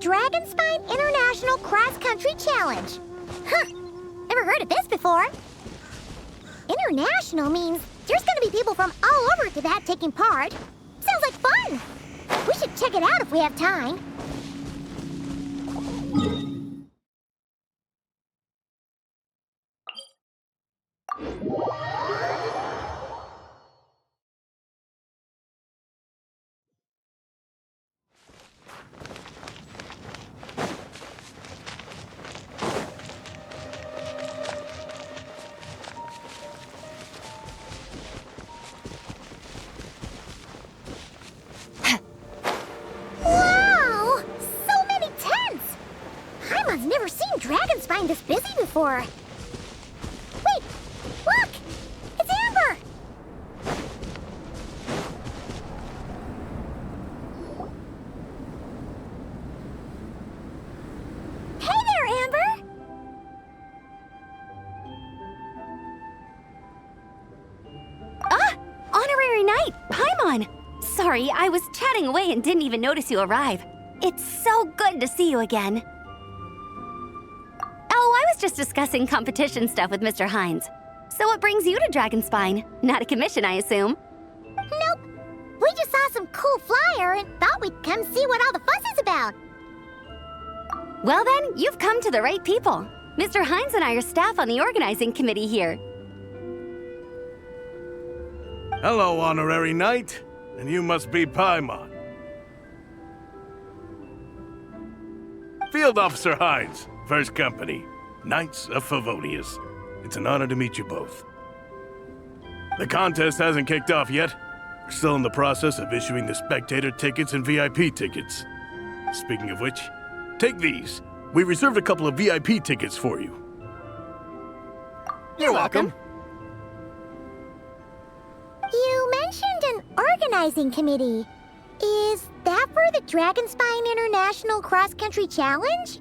Dragonspine International Cross Country Challenge. Huh, never heard of this before. International means there's gonna be people from all over Tibet taking part. Sounds like fun. We should check it out if we have time. Wow! So many tents! Paimon's never seen Dragonspine this busy before. Wait! Look! It's Amber! Hey there, Amber! Honorary Knight, Paimon! Sorry, I was chatting away and didn't even notice you arrive. It's so good to see you again. Oh, I was just discussing competition stuff with Mr. Hines. So what brings you to Dragonspine? Not a commission, I assume? Nope. We just saw some cool flyer and thought we'd come see what all the fuss is about. Well then, you've come to the right people. Mr. Hines and I are staff on the organizing committee here. Hello, Honorary Knight. And you must be Paimon. Field Officer Hines, First Company, Knights of Favonius. It's an honor to meet you both. The contest hasn't kicked off yet. We're still in the process of issuing the spectator tickets and VIP tickets. Speaking of which, take these. We reserved a couple of VIP tickets for you. You're welcome. You mentioned an organizing committee. Is that for the Dragonspine International Cross Country Challenge?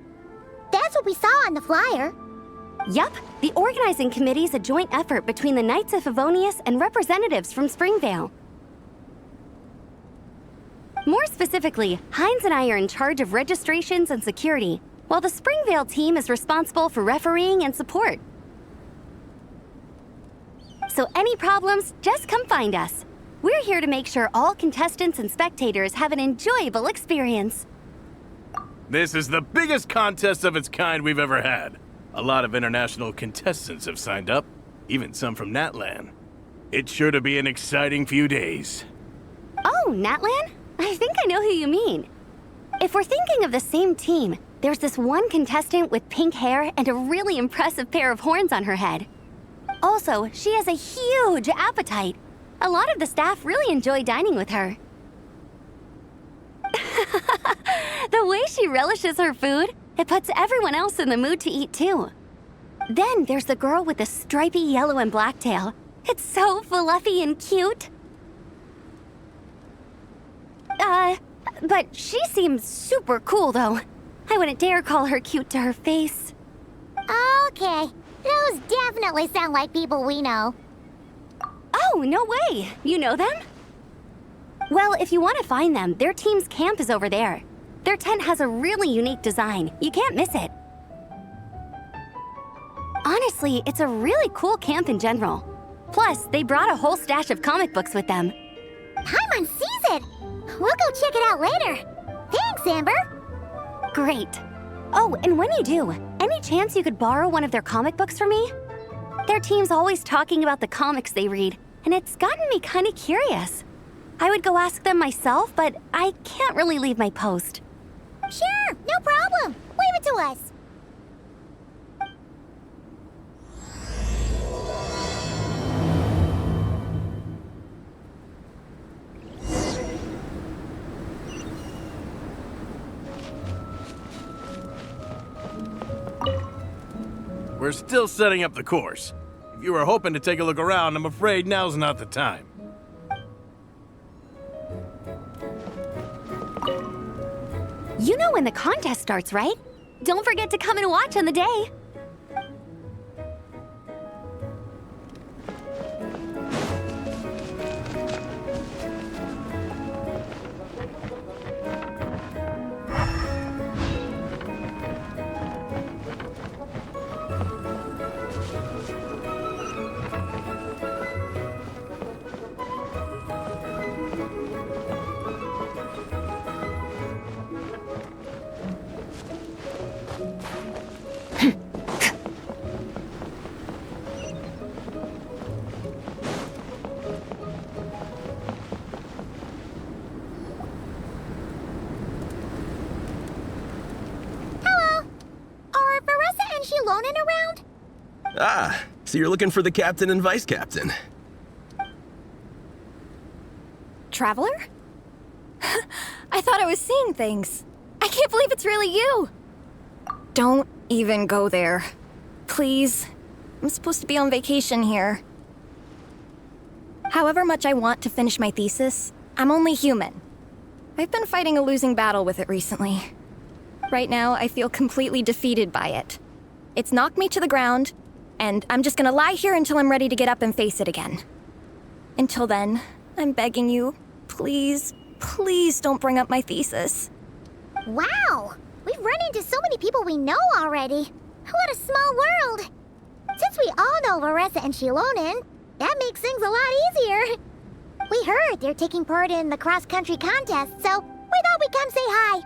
That's what we saw on the flyer. Yup, the organizing committee is a joint effort between the Knights of Favonius and representatives from Springvale. More specifically, Hines and I are in charge of registrations and security, while the Springvale team is responsible for refereeing and support. So any problems, just come find us. We're here to make sure all contestants and spectators have an enjoyable experience. This is the biggest contest of its kind we've ever had. A lot of international contestants have signed up, even some from Natlan. It's sure to be an exciting few days. Oh, Natlan? I think I know who you mean. If we're thinking of the same team, there's this one contestant with pink hair and a really impressive pair of horns on her head. Also, she has a huge appetite. A lot of the staff really enjoy dining with her. The way she relishes her food, it puts everyone else in the mood to eat too. Then there's the girl with the stripy yellow and black tail. It's so fluffy and cute. But she seems super cool though. I wouldn't dare call her cute to her face. Okay, those definitely sound like people we know. Oh, no way! You know them? Well, if you want to find them, their team's camp is over there. Their tent has a really unique design. You can't miss it. Honestly, it's a really cool camp in general. Plus, they brought a whole stash of comic books with them. Paimon sees it! We'll go check it out later. Thanks, Amber! Great. Oh, and when you do, any chance you could borrow one of their comic books from me? Their team's always talking about the comics they read, and it's gotten me kind of curious. I would go ask them myself, but I can't really leave my post. Sure, no problem. Leave it to us. We're still setting up the course. If you were hoping to take a look around, I'm afraid now's not the time. You know when the contest starts, right? Don't forget to come and watch on the day. Shilonen around? Ah, so you're looking for the captain and vice captain. Traveler? I thought I was seeing things. I can't believe it's really you. Don't even go there. Please. I'm supposed to be on vacation here. However much I want to finish my thesis, I'm only human. I've been fighting a losing battle with it recently. Right now, I feel completely defeated by it. It's knocked me to the ground, and I'm just gonna lie here until I'm ready to get up and face it again. Until then, I'm begging you, please, please don't bring up my thesis. Wow! We've run into so many people we know already. What a small world! Since we all know Varessa and Shilonen, that makes things a lot easier. We heard they're taking part in the cross-country contest, so we thought we'd come say hi.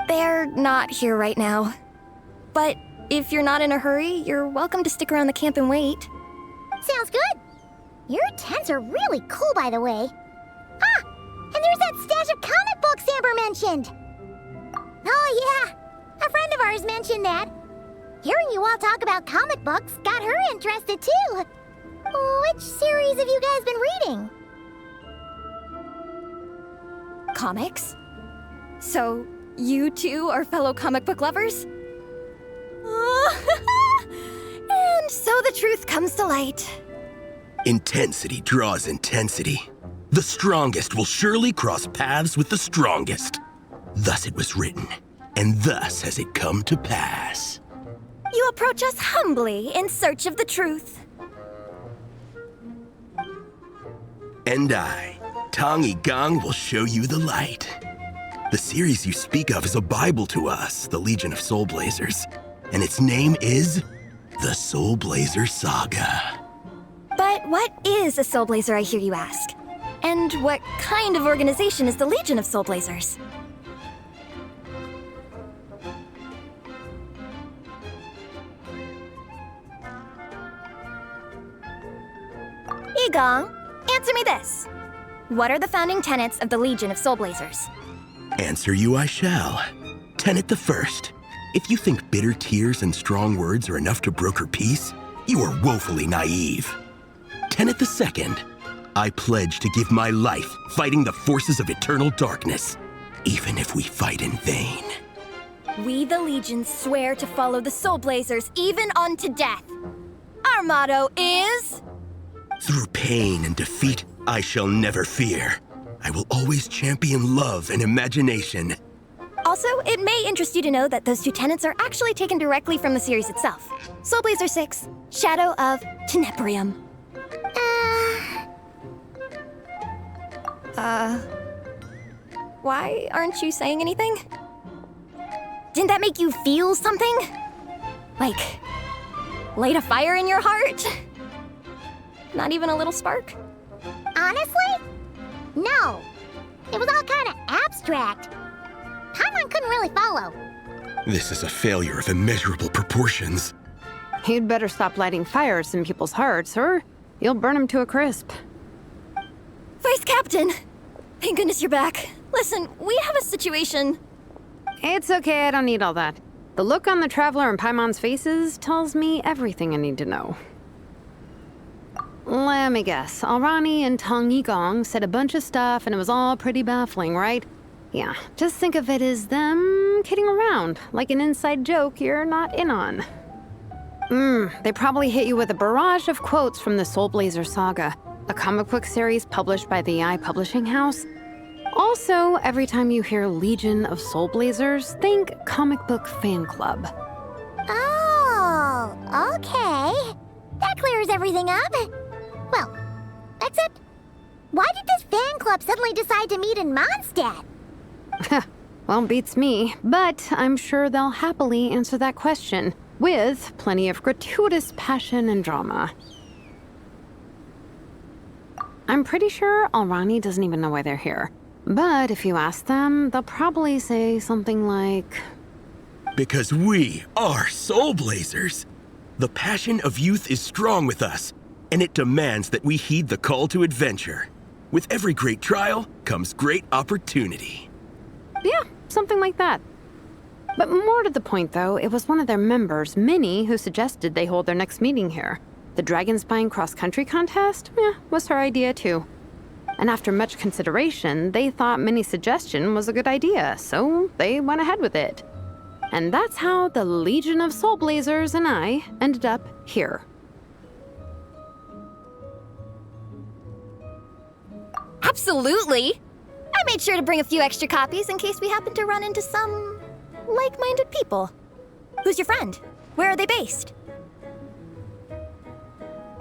They're not here right now. But if you're not in a hurry, you're welcome to stick around the camp and wait. Sounds good. Your tents are really cool, by the way. Ah! And there's that stash of comic books Amber mentioned. Oh, yeah. A friend of ours mentioned that. Hearing you all talk about comic books got her interested, too. Which series have you guys been reading? Comics? So, you two are fellow comic book lovers? And so the truth comes to light. Intensity draws intensity. The strongest will surely cross paths with the strongest. Thus it was written, and thus has it come to pass. You approach us humbly in search of the truth. And I, Tong Gong, will show you the light. The series you speak of is a Bible to us, the Legion of Soul Blazers, and its name is the Soul Blazer Saga. But what is a Soul Blazer, I hear you ask? And what kind of organization is the Legion of Soul Blazers? Igong, answer me this. What are the founding tenets of the Legion of Soul Blazers? Answer you I shall. Tenet the first. If you think bitter tears and strong words are enough to broker peace, you are woefully naive. Tenet the second. I pledge to give my life fighting the forces of eternal darkness, even if we fight in vain. We, the Legion, swear to follow the Soul Blazers even unto death. Our motto is... Through pain and defeat, I shall never fear. I will always champion love and imagination. Also, it may interest you to know that those two tenets are actually taken directly from the series itself. Soul Blazer 6, Shadow of Tenebrium. Why aren't you saying anything? Didn't that make you feel something? Like, light a fire in your heart? Not even a little spark? Honestly? No. It was all kind of abstract. Paimon couldn't really follow. This is a failure of immeasurable proportions. You'd better stop lighting fires in people's hearts, or you'll burn them to a crisp. Vice Captain! Thank goodness you're back. Listen, we have a situation. It's okay, I don't need all that. The look on the Traveler and Paimon's faces tells me everything I need to know. Let me guess. Alrani and Tong Gong said a bunch of stuff and it was all pretty baffling, right? Yeah, just think of it as them kidding around, like an inside joke you're not in on. They probably hit you with a barrage of quotes from the Soul Blazer Saga, a comic book series published by the Publishing House. Also, every time you hear Legion of Soul Blazers, think comic book fan club. Oh, okay. That clears everything up. Well, except, why did this fan club suddenly decide to meet in Mondstadt? Well, beats me, but I'm sure they'll happily answer that question, with plenty of gratuitous passion and drama. I'm pretty sure Alrani doesn't even know why they're here. But if you ask them, they'll probably say something like... Because we are Soul Blazers. The passion of youth is strong with us, and it demands that we heed the call to adventure. With every great trial comes great opportunity. Yeah, something like that. But more to the point, though, it was one of their members, Minnie, who suggested they hold their next meeting here. The Dragonspine cross-country contest? Was her idea, too. And after much consideration, they thought Minnie's suggestion was a good idea, so they went ahead with it. And that's how the Legion of Soul Blazers and I ended up here. Absolutely! I made sure to bring a few extra copies in case we happen to run into some like-minded people. Who's your friend? Where are they based?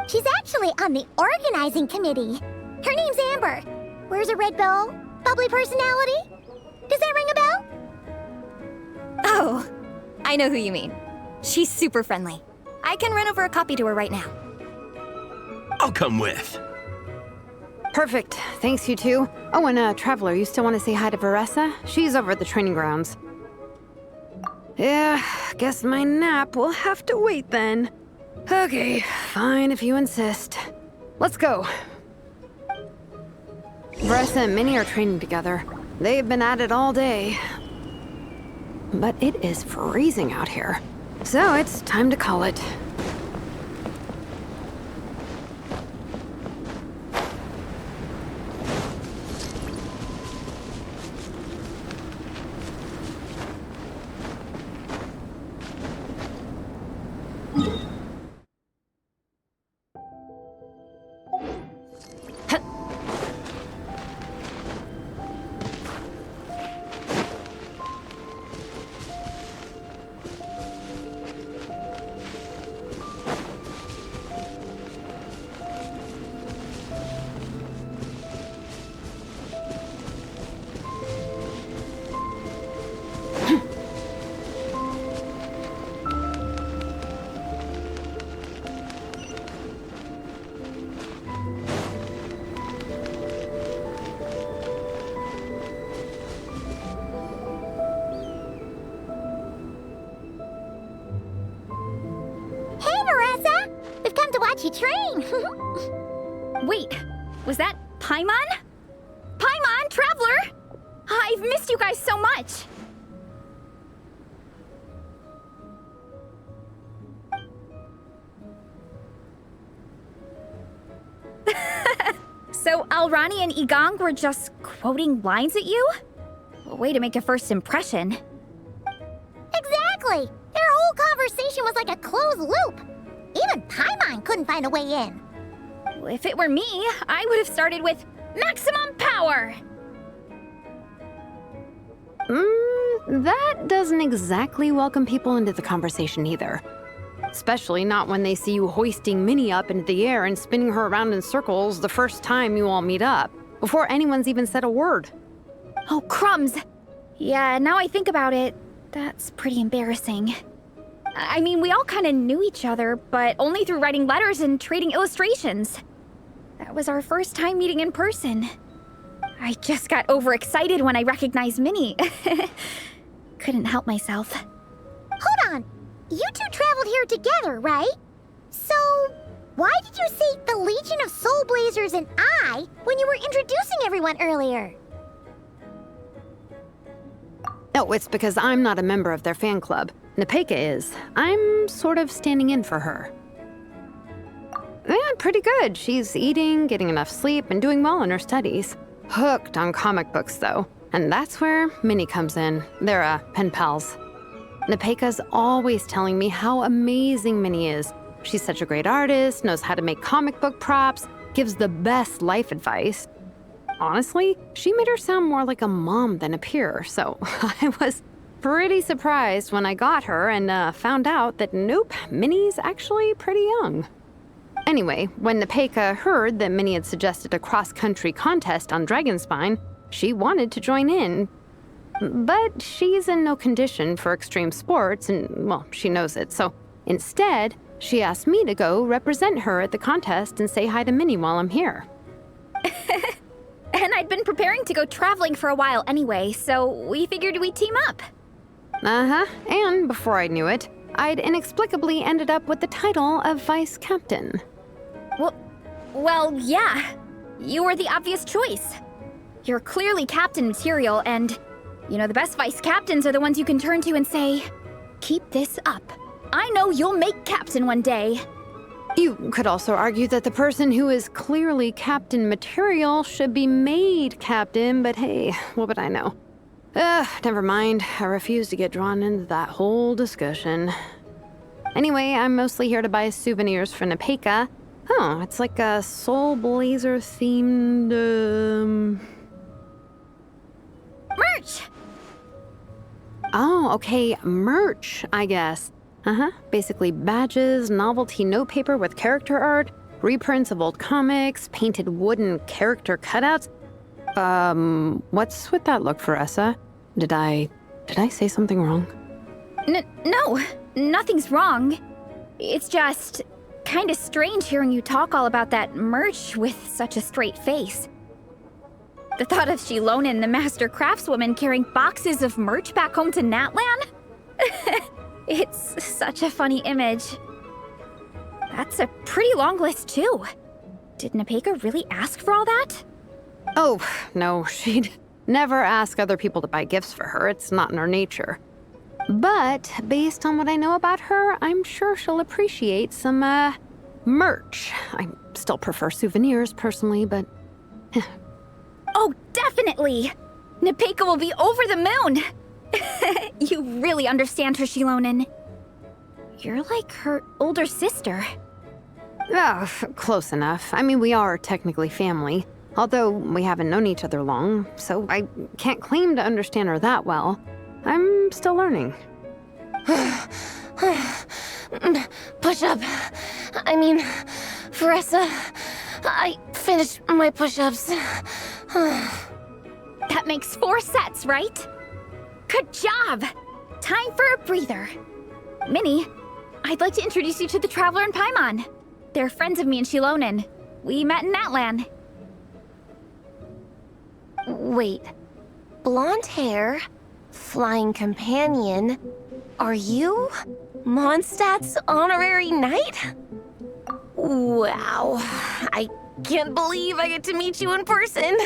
She's actually on the organizing committee. Her name's Amber. Wears a red bow. Bubbly personality. Does that ring a bell? Oh, I know who you mean. She's super friendly. I can run over a copy to her right now. I'll come with. Perfect. Thanks, you two. Oh, and Traveler, you still want to say hi to Veressa? She's over at the training grounds. Yeah, guess my nap will have to wait then. Okay, fine if you insist. Let's go. Veressa and Minnie are training together. They've been at it all day. But it is freezing out here. So it's time to call it. You train. Wait, was that Paimon? Paimon, Traveler! I've missed you guys so much. So Alrani and Igong were just quoting lines at you? Way to make a first impression. Exactly! Their whole conversation was like a closed loop. Even Paimon couldn't find a way in. If it were me, I would have started with maximum power! That doesn't exactly welcome people into the conversation either. Especially not when they see you hoisting Minnie up into the air and spinning her around in circles the first time you all meet up, before anyone's even said a word. Oh, crumbs! Yeah, now I think about it, that's pretty embarrassing. I mean, we all kind of knew each other, but only through writing letters and trading illustrations. That was our first time meeting in person. I just got overexcited when I recognized Minnie. Couldn't help myself. Hold on. You two traveled here together, right? So, why did you say the Legion of Soul Blazers and I when you were introducing everyone earlier? Oh, it's because I'm not a member of their fan club. Nepeka is. I'm sort of standing in for her. Yeah, pretty good. She's eating, getting enough sleep, and doing well in her studies. Hooked on comic books, though. And that's where Minnie comes in. They're, pen pals. Nepeka's always telling me how amazing Minnie is. She's such a great artist, knows how to make comic book props, gives the best life advice. Honestly, she made her sound more like a mom than a peer, so I was pretty surprised when I got her and found out that nope, Minnie's actually pretty young. Anyway, when Nepeka heard that Minnie had suggested a cross-country contest on Dragonspine, she wanted to join in. But she's in no condition for extreme sports, and, well, she knows it, so instead, she asked me to go represent her at the contest and say hi to Minnie while I'm here. And I'd been preparing to go traveling for a while anyway, so we figured we'd team up. Uh-huh, and before I knew it, I'd inexplicably ended up with the title of Vice Captain. Well, yeah. You were the obvious choice. You're clearly captain material, and You know, the best vice captains are the ones you can turn to and say, keep this up. I know you'll make captain one day. You could also argue that the person who is clearly captain material should be made captain, but hey, what would I know? Never mind. I refuse to get drawn into that whole discussion. Anyway, I'm mostly here to buy souvenirs for Nepeka. Oh, it's like a Soul Blazer themed, Merch! Oh, okay, merch, I guess. Basically badges, novelty notepaper with character art, reprints of old comics, painted wooden character cutouts. What's with that look for Essa? Did I say something wrong? No, nothing's wrong. It's just kinda strange hearing you talk all about that merch with such a straight face. The thought of Shilonen, the master craftswoman, carrying boxes of merch back home to Natlan? It's such a funny image. That's a pretty long list, too. Did Nepeka really ask for all that? Oh, no, she'd never ask other people to buy gifts for her. It's not in her nature. But based on what I know about her, I'm sure she'll appreciate some, merch. I still prefer souvenirs, personally, but... Oh, definitely! Nepeka will be over the moon! You really understand her, Shilonen. You're like her older sister. Close enough. I mean, we are technically family, although we haven't known each other long, so I can't claim to understand her that well. I'm still learning. Push-up. I mean, for Essa, I finished my push-ups. That makes 4 sets, right? Good job! Time for a breather. Minnie, I'd like to introduce you to the Traveler and Paimon. They're friends of me and Shilonen. We met in Natlan. Wait. Blonde hair, flying companion. Are you Mondstadt's honorary knight? Wow. I can't believe I get to meet you in person.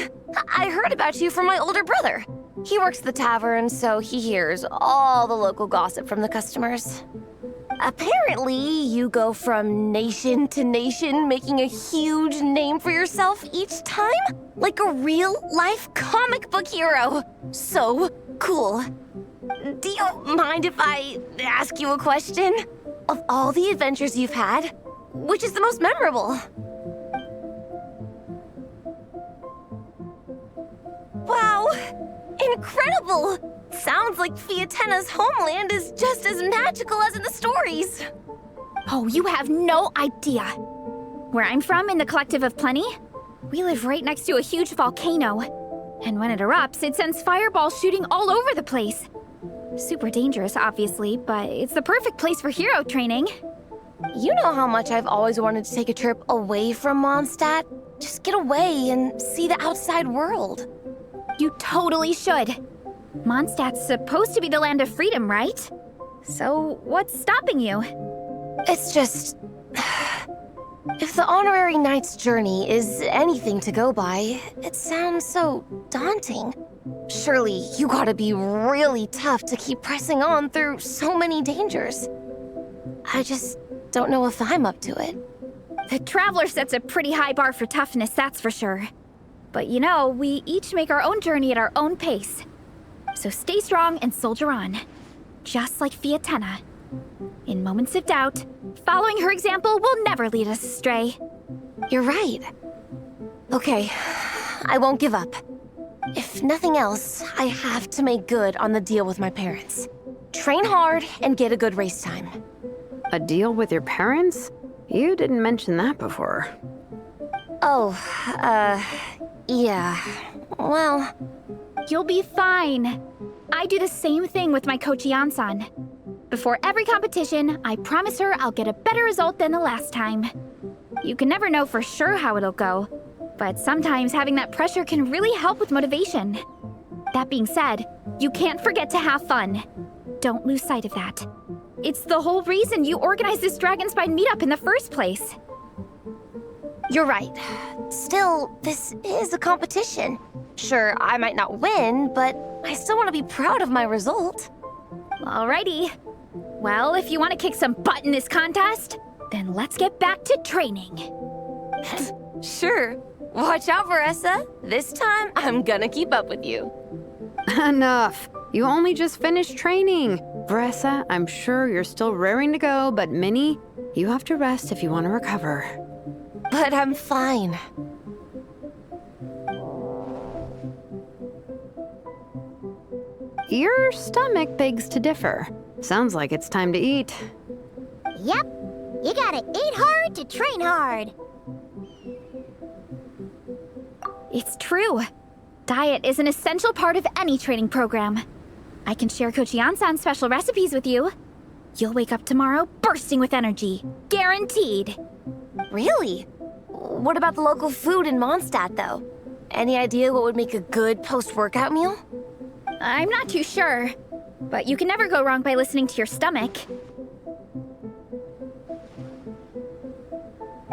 I heard about you from my older brother. He works at the tavern, so he hears all the local gossip from the customers. Apparently, you go from nation to nation, making a huge name for yourself each time? Like a real-life comic book hero. So cool. Do you mind if I ask you a question? Of all the adventures you've had, which is the most memorable? Wow! Incredible! Sounds like Fiatenna's homeland is just as magical as in the stories. Oh, you have no idea. Where I'm from, in the Collective of Plenty, we live right next to a huge volcano. And when it erupts, it sends fireballs shooting all over the place. Super dangerous, obviously, but it's the perfect place for hero training. You know how much I've always wanted to take a trip away from Mondstadt? Just get away and see the outside world. You totally should. Mondstadt's supposed to be the land of freedom, right? So what's stopping you? It's just... If the honorary knight's journey is anything to go by, it sounds so daunting. Surely you gotta be really tough to keep pressing on through so many dangers. I just don't know if I'm up to it. The Traveler sets a pretty high bar for toughness, that's for sure. But you know, we each make our own journey at our own pace. So stay strong and soldier on. Just like Fiatenna. In moments of doubt, following her example will never lead us astray. You're right. Okay, I won't give up. If nothing else, I have to make good on the deal with my parents. Train hard and get a good race time. A deal with your parents? You didn't mention that before. Oh, yeah. Well... You'll be fine. I do the same thing with my coach Yansan. Before every competition, I promise her I'll get a better result than the last time. You can never know for sure how it'll go, but sometimes having that pressure can really help with motivation. That being said, you can't forget to have fun. Don't lose sight of that. It's the whole reason you organized this Dragonspine meetup in the first place. You're right. Still, this is a competition. Sure, I might not win, but I still want to be proud of my result. Alrighty. Well, if you want to kick some butt in this contest, then let's get back to training. Sure. Watch out for Essa. This time, I'm gonna keep up with you. Enough. You only just finished training. Essa, I'm sure you're still raring to go, but Minnie, you have to rest if you want to recover. But I'm fine. Your stomach begs to differ. Sounds like it's time to eat. Yep. You gotta eat hard to train hard. It's true. Diet is an essential part of any training program. I can share Coach Yansan's special recipes with you. You'll wake up tomorrow bursting with energy. Guaranteed. Really? What about the local food in Mondstadt, though? Any idea what would make a good post-workout meal? I'm not too sure, but you can never go wrong by listening to your stomach.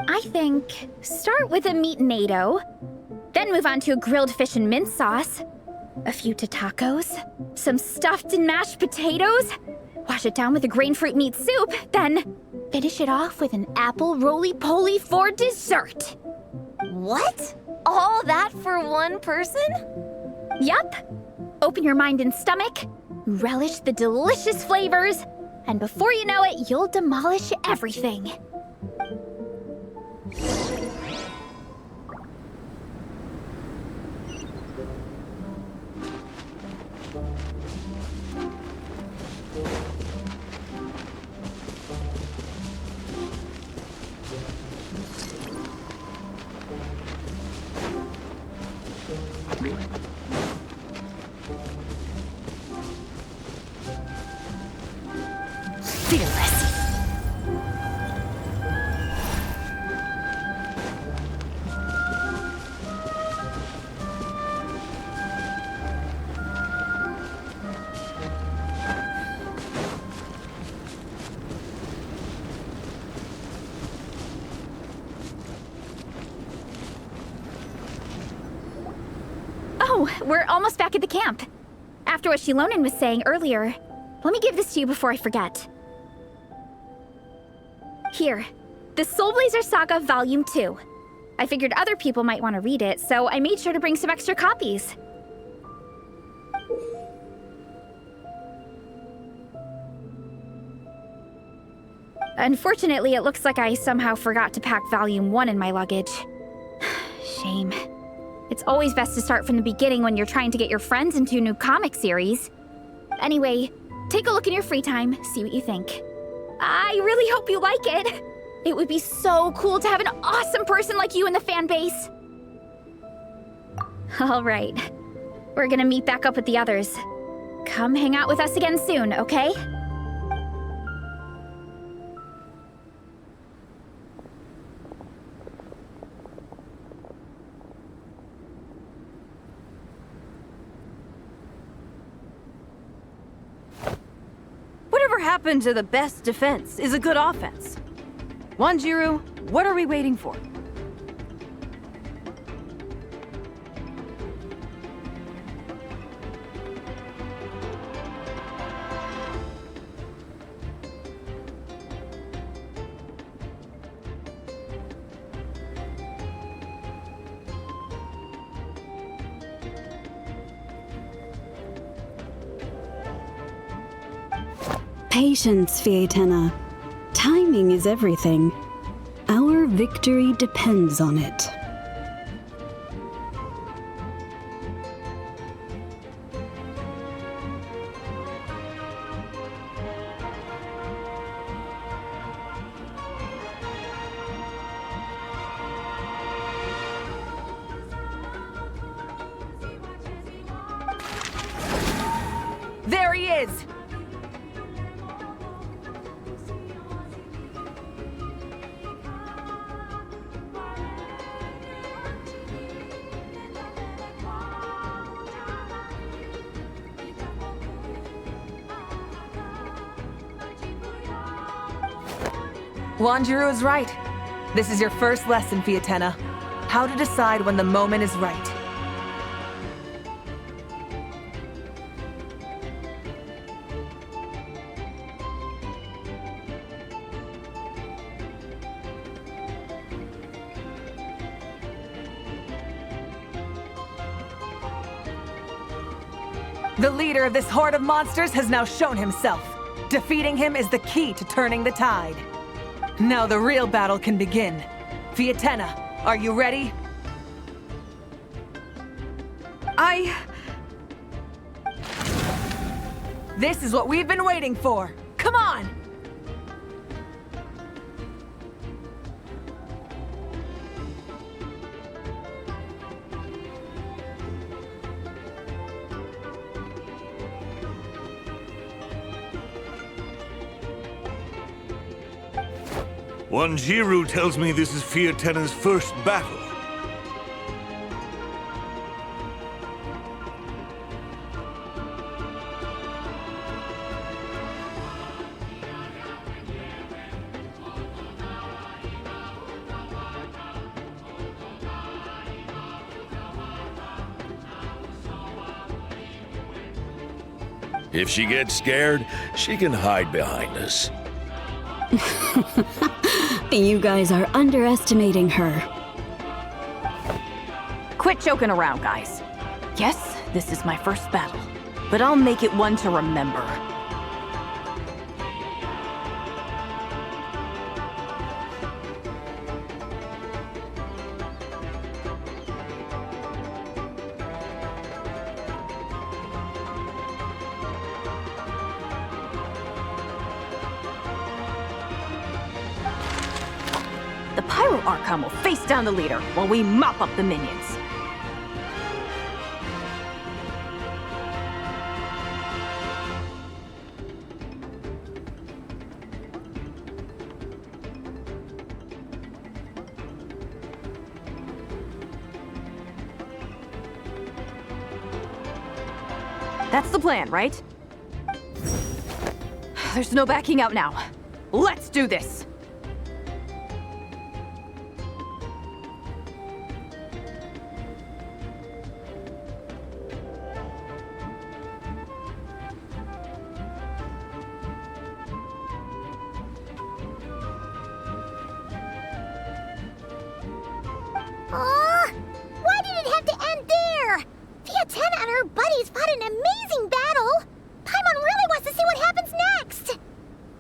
I think start with a meat-nado, then move on to a grilled fish and mint sauce, a few tacos, some stuffed and mashed potatoes, wash it down with a grain fruit meat soup, then finish it off with an apple roly-poly for dessert. What? All that for one person? Yup. Open your mind and stomach, relish the delicious flavors, and before you know it, you'll demolish everything. Fearless. Oh, we're almost back at the camp. After what Shilonen was saying earlier, let me give this to you before I forget. Here, the Soul Blazer Saga Volume 2. I figured other people might want to read it, so I made sure to bring some extra copies. Unfortunately, it looks like I somehow forgot to pack Volume 1 in my luggage. Shame. It's always best to start from the beginning when you're trying to get your friends into a new comic series. Anyway, take a look in your free time, see what you think. I really hope you like it. It would be so cool to have an awesome person like you in the fan base. All right, we're gonna meet back up with the others. Come hang out with us again soon, okay? Whatever happened to the best defense is a good offense? Wanjiru, what are we waiting for? Patience, Fietena. Timing is everything. Our victory depends on it. There he is! Wanjiru is right. This is your first lesson, Fietena. How to decide when the moment is right. The leader of this horde of monsters has now shown himself. Defeating him is the key to turning the tide. Now the real battle can begin. Fiatenna, are you ready? This is what we've been waiting for. Come on! Wanjiru tells me this is Fiatenna's first battle. If she gets scared, she can hide behind us. You guys are underestimating her. Quit joking around, guys. Yes, this is my first battle, but I'll make it one to remember. The Pyro Archon will face down the leader while we mop up the minions. That's the plan, right? There's no backing out now. Let's do this! Why did it have to end there? Fiatenna and her buddies fought an amazing battle. Paimon really wants to see what happens next.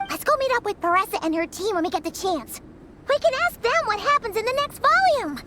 Let's go meet up with Paressa and her team when we get the chance. We can ask them what happens in the next volume.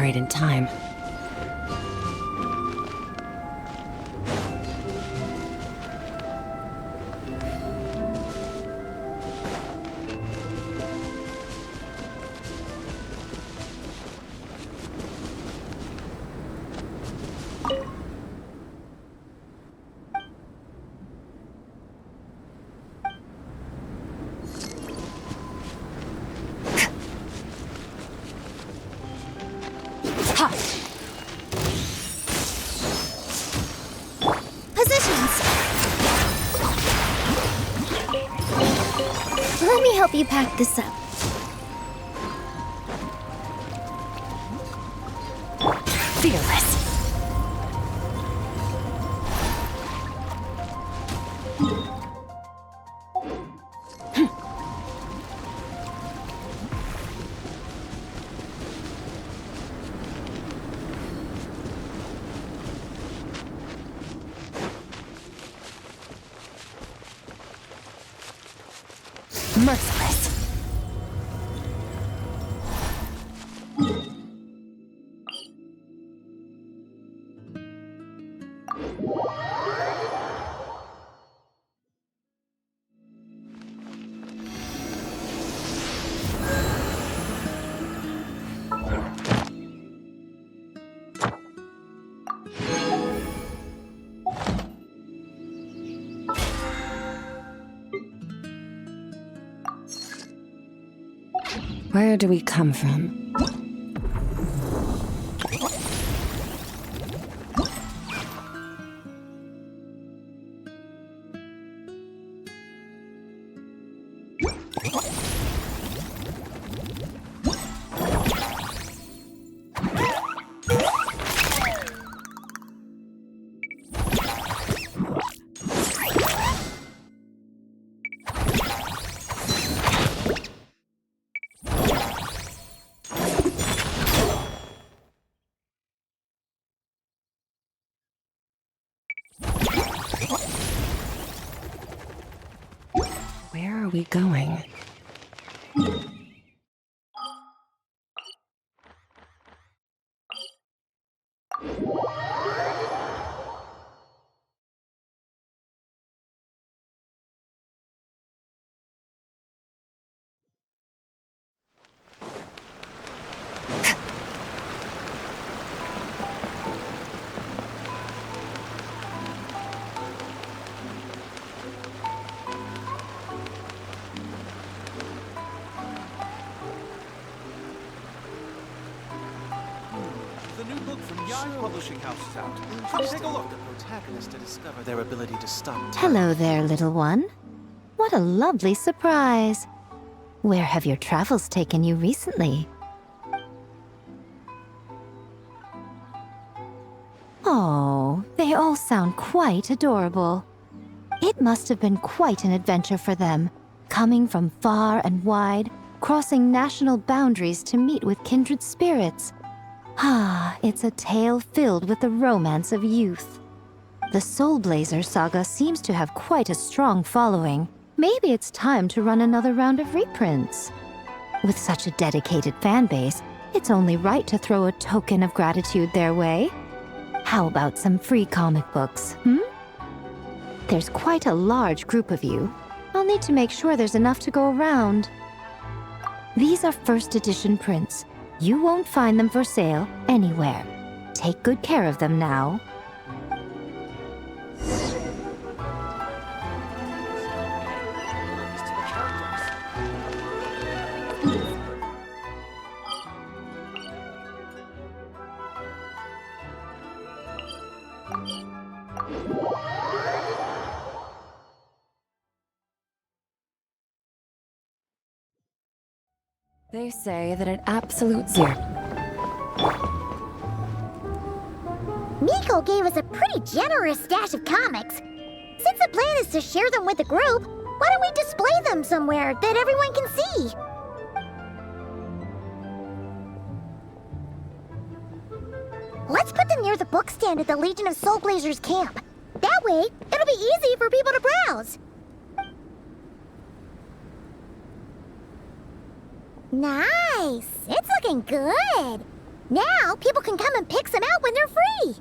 buried in time. Let me help you pack this up. Fearless. Merciless. Where do we come from? Where are we going? The new book from Yarn Publishing House is out. Come take a look. The protagonist to discover their ability to stop time. Hello there, little one. What a lovely surprise. Where have your travels taken you recently? Oh, they all sound quite adorable. It must have been quite an adventure for them, coming from far and wide, crossing national boundaries to meet with kindred spirits. Ah, it's a tale filled with the romance of youth. The Soul Blazer saga seems to have quite a strong following. Maybe it's time to run another round of reprints. With such a dedicated fan base, it's only right to throw a token of gratitude their way. How about some free comic books, There's quite a large group of you. I'll need to make sure there's enough to go around. These are first edition prints. You won't find them for sale anywhere. Take good care of them now. They say that at absolute zero. Miko gave us a pretty generous stash of comics. Since the plan is to share them with the group, why don't we display them somewhere that everyone can see? Let's put them near the book stand at the Legion of Soul Blazers camp. That way, it'll be easy for people to browse. Nice! It's looking good! Now people can come and pick some out when they're free.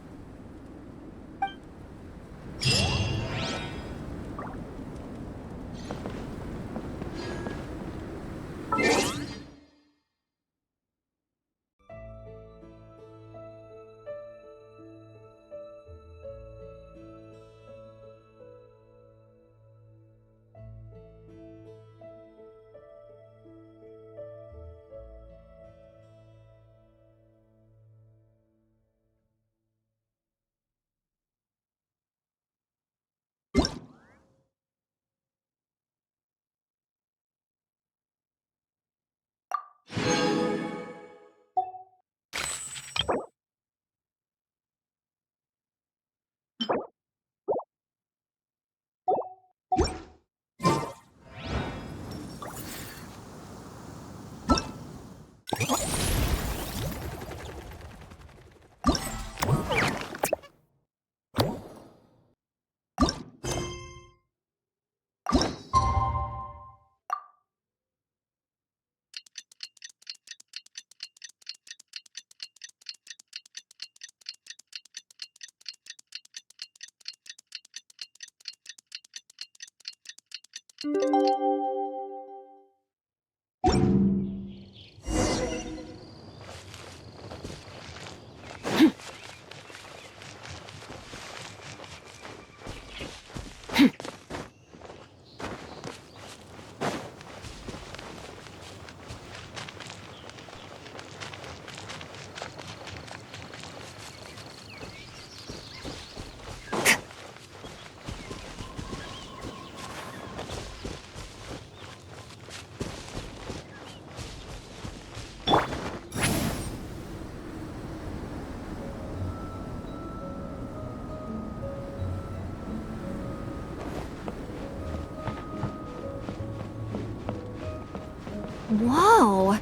Whoa!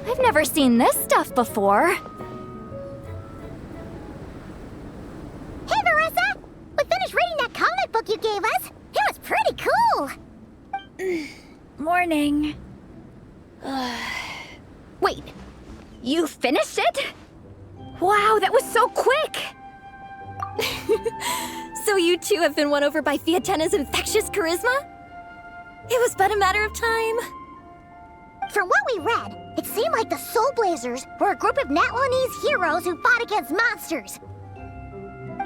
I've never seen this stuff before. Hey, Marissa! We finished reading that comic book you gave us. It was pretty cool. Morning. Wait, you finished it? Wow, that was so quick! So you two have been won over by Fiatena's infectious charisma? It was but a matter of time. From what we read, it seemed like the Soul Blazers were a group of Natlanese heroes who fought against monsters.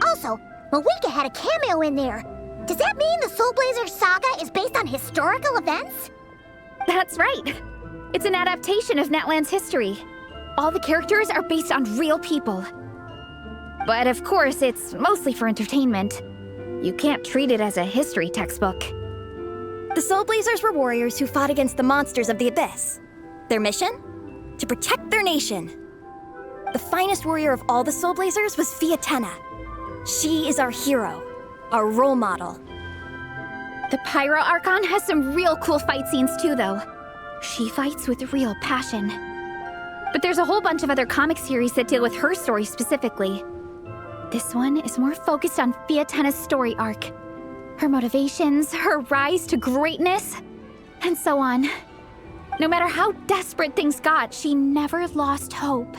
Also, Malika had a cameo in there. Does that mean the Soul Blazers saga is based on historical events? That's right. It's an adaptation of Natlan's history. All the characters are based on real people. But of course, it's mostly for entertainment. You can't treat it as a history textbook. The Soul Blazers were warriors who fought against the monsters of the Abyss. Their mission? To protect their nation. The finest warrior of all the Soul Blazers was Fiatena. She is our hero, our role model. The Pyro Archon has some real cool fight scenes too, though. She fights with real passion. But there's a whole bunch of other comic series that deal with her story specifically. This one is more focused on Fiatena's story arc. Her motivations, her rise to greatness, and so on. No matter how desperate things got, she never lost hope.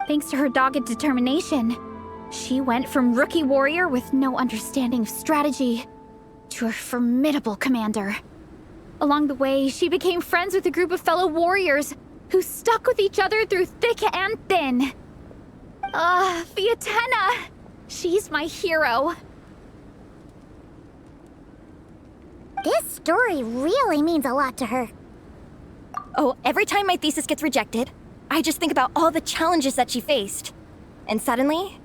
Thanks to her dogged determination, she went from rookie warrior with no understanding of strategy to a formidable commander. Along the way, she became friends with a group of fellow warriors who stuck with each other through thick and thin. Fiatena! She's my hero. This story really means a lot to her. Oh, every time my thesis gets rejected, I just think about all the challenges that she faced. And suddenly,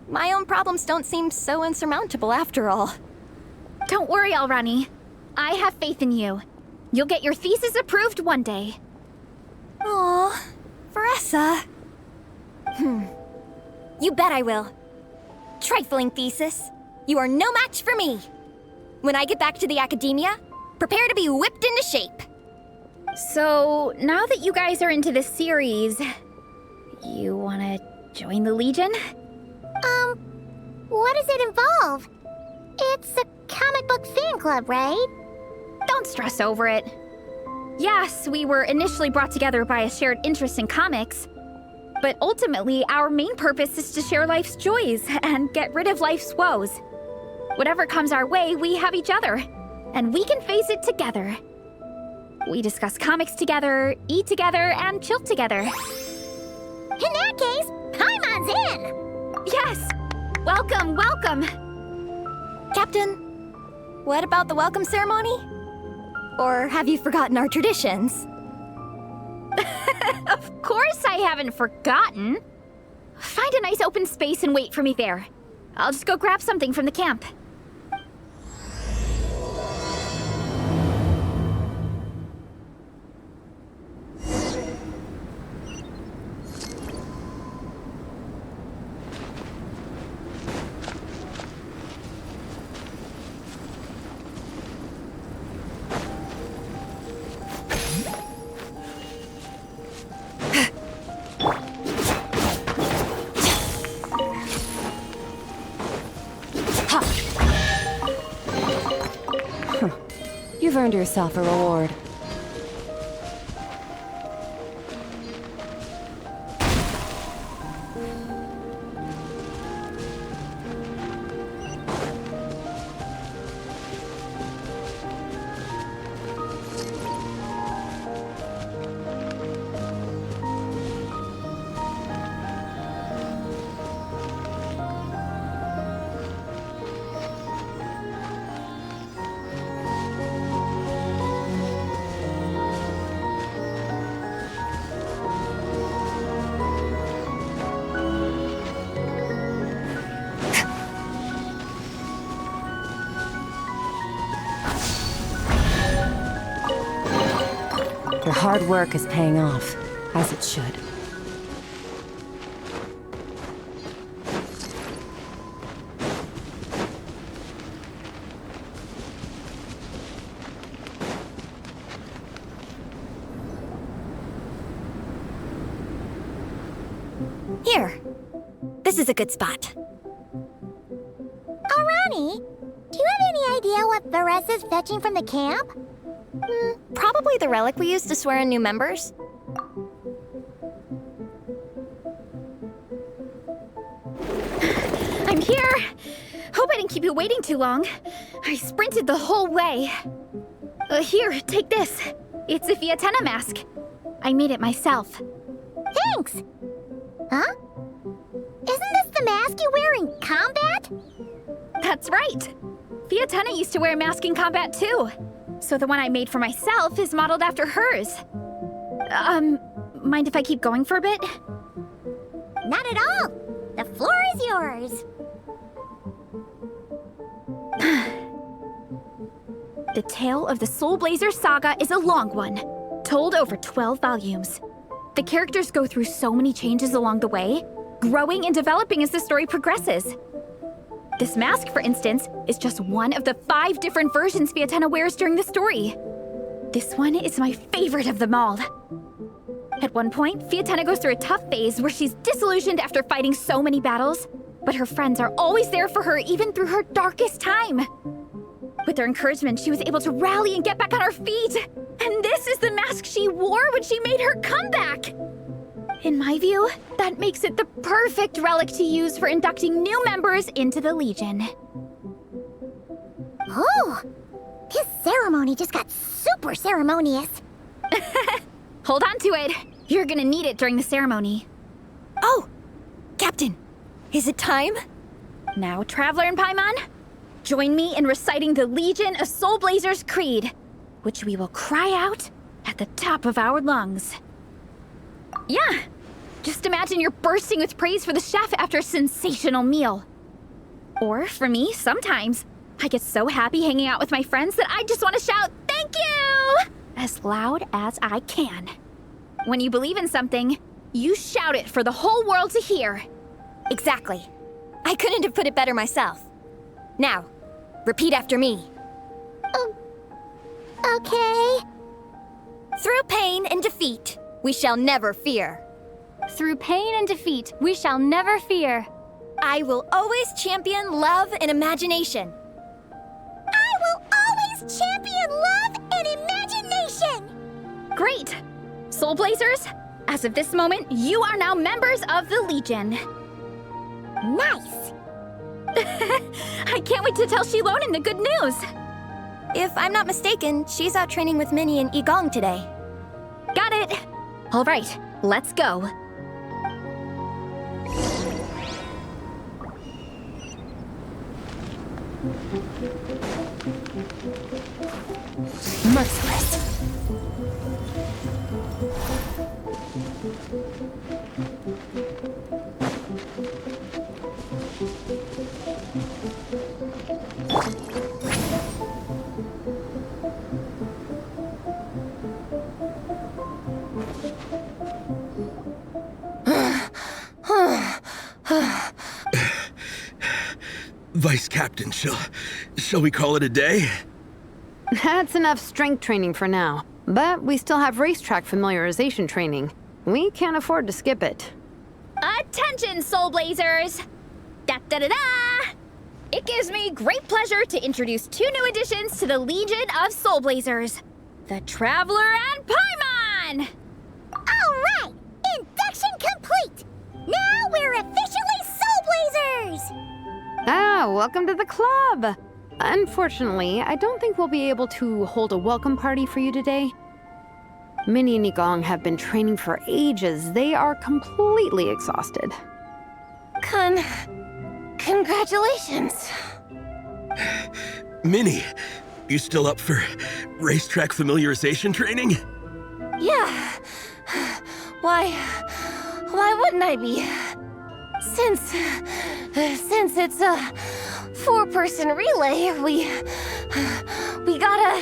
my own problems don't seem so insurmountable after all. Don't worry, Alrani. I have faith in you. You'll get your thesis approved one day. Aw, for Essa. You bet I will. Trifling thesis. You are no match for me. When I get back to the academia, prepare to be whipped into shape. So, now that you guys are into this series, you wanna join the Legion? What does it involve? It's a comic book fan club, right? Don't stress over it. Yes, we were initially brought together by a shared interest in comics, But ultimately, our main purpose is to share life's joys and get rid of life's woes. Whatever comes our way, we have each other, and we can face it together. We discuss comics together, eat together, and chill together. In that case, Paimon's in! Yes! Welcome, welcome! Captain, what about the welcome ceremony? Or have you forgotten our traditions? Of course I haven't forgotten. Find a nice open space and wait for me there. I'll just go grab something from the camp. You've earned yourself a reward. Your hard work is paying off, as it should. Here. This is a good spot. Oh, Ronnie, do you have any idea what Veresa's fetching from the camp? Probably the relic we used to swear in new members. I'm here! Hope I didn't keep you waiting too long. I sprinted the whole way. Here, take this. It's a Fiatenna mask. I made it myself. Thanks! Huh? Isn't this the mask you wear in combat? That's right! Fiatenna used to wear a mask in combat too. So the one I made for myself is modeled after hers. Mind if I keep going for a bit? Not at all! The floor is yours! The tale of the Soul Blazer saga is a long one, told over 12 volumes. The characters go through so many changes along the way, growing and developing as the story progresses. This mask, for instance, is just one of the 5 different versions Fiatenna wears during the story. This one is my favorite of them all. At one point, Fiatenna goes through a tough phase where she's disillusioned after fighting so many battles, but her friends are always there for her even through her darkest time. With their encouragement, she was able to rally and get back on her feet. And this is the mask she wore when she made her comeback. In my view, that makes it the perfect relic to use for inducting new members into the Legion. Oh! This ceremony just got super ceremonious. Hold on to it. You're gonna need it during the ceremony. Oh! Captain, is it time? Now, Traveler and Paimon, join me in reciting the Legion of Soul Blazers Creed, which we will cry out at the top of our lungs. Yeah, just imagine you're bursting with praise for the chef after a sensational meal. Or for me, sometimes, I get so happy hanging out with my friends that I just want to shout, "Thank you!" as loud as I can. When you believe in something, you shout it for the whole world to hear. Exactly. I couldn't have put it better myself. Now, repeat after me. Okay. Through pain and defeat, we shall never fear. Through pain and defeat, we shall never fear. I will always champion love and imagination. I will always champion love and imagination! Great! Soul Blazers, As of this moment, you are now members of the Legion. Nice! I can't wait to tell Shilonen the good news! If I'm not mistaken, she's out training with Minnie and Igong today. Got it! All right, let's go. Merciless. Vice Captain, shall we call it a day? That's enough strength training for now. But we still have racetrack familiarization training. We can't afford to skip it. Attention, Soul Blazers! Da-da-da-da! It gives me great pleasure to introduce 2 new additions to the Legion of Soul Blazers. The Traveler and Paimon! All right! Induction complete! Now we're officially Soul Blazers! Ah, welcome to the club! Unfortunately, I don't think we'll be able to hold a welcome party for you today. Minnie and Igong have been training for ages. They are completely exhausted. Congratulations. Minnie, you still up for racetrack familiarization training? Yeah. Why wouldn't I be? Since it's a 4-person relay, we gotta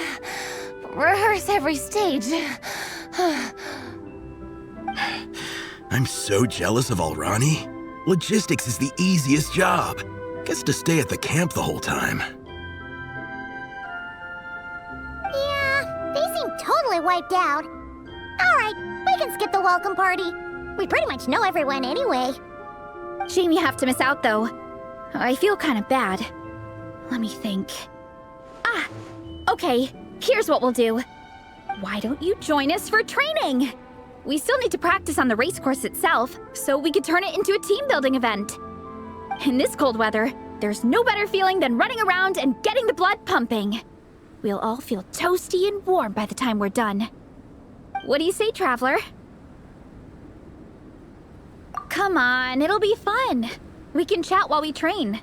rehearse every stage. I'm so jealous of Alrani. Logistics is the easiest job. Gets to stay at the camp the whole time. Yeah, they seem totally wiped out. All right, we can skip the welcome party. We pretty much know everyone anyway. Shame you have to miss out, though. I feel kind of bad. Let me think. Okay, here's what we'll do. Why don't you join us for training? We still need to practice on the race course itself, so we could turn it into a team-building event. In this cold weather, there's no better feeling than running around and getting the blood pumping. We'll all feel toasty and warm by the time we're done. What do you say, Traveler? Come on, it'll be fun. We can chat while we train.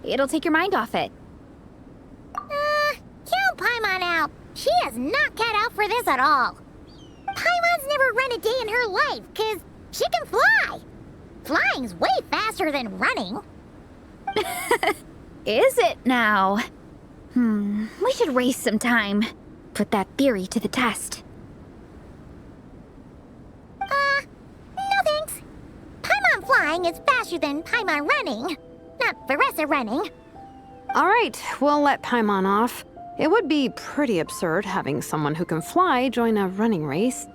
It'll take your mind off it. Count Paimon out. She is not cut out for this at all. Paimon's never run a day in her life, 'cause she can fly. Flying's way faster than running. Is it now? We should race sometime. Put that theory to the test. No thanks. Paimon flying is faster than Paimon running. Not Veressa running. All right, we'll let Paimon off. It would be pretty absurd having someone who can fly join a running race.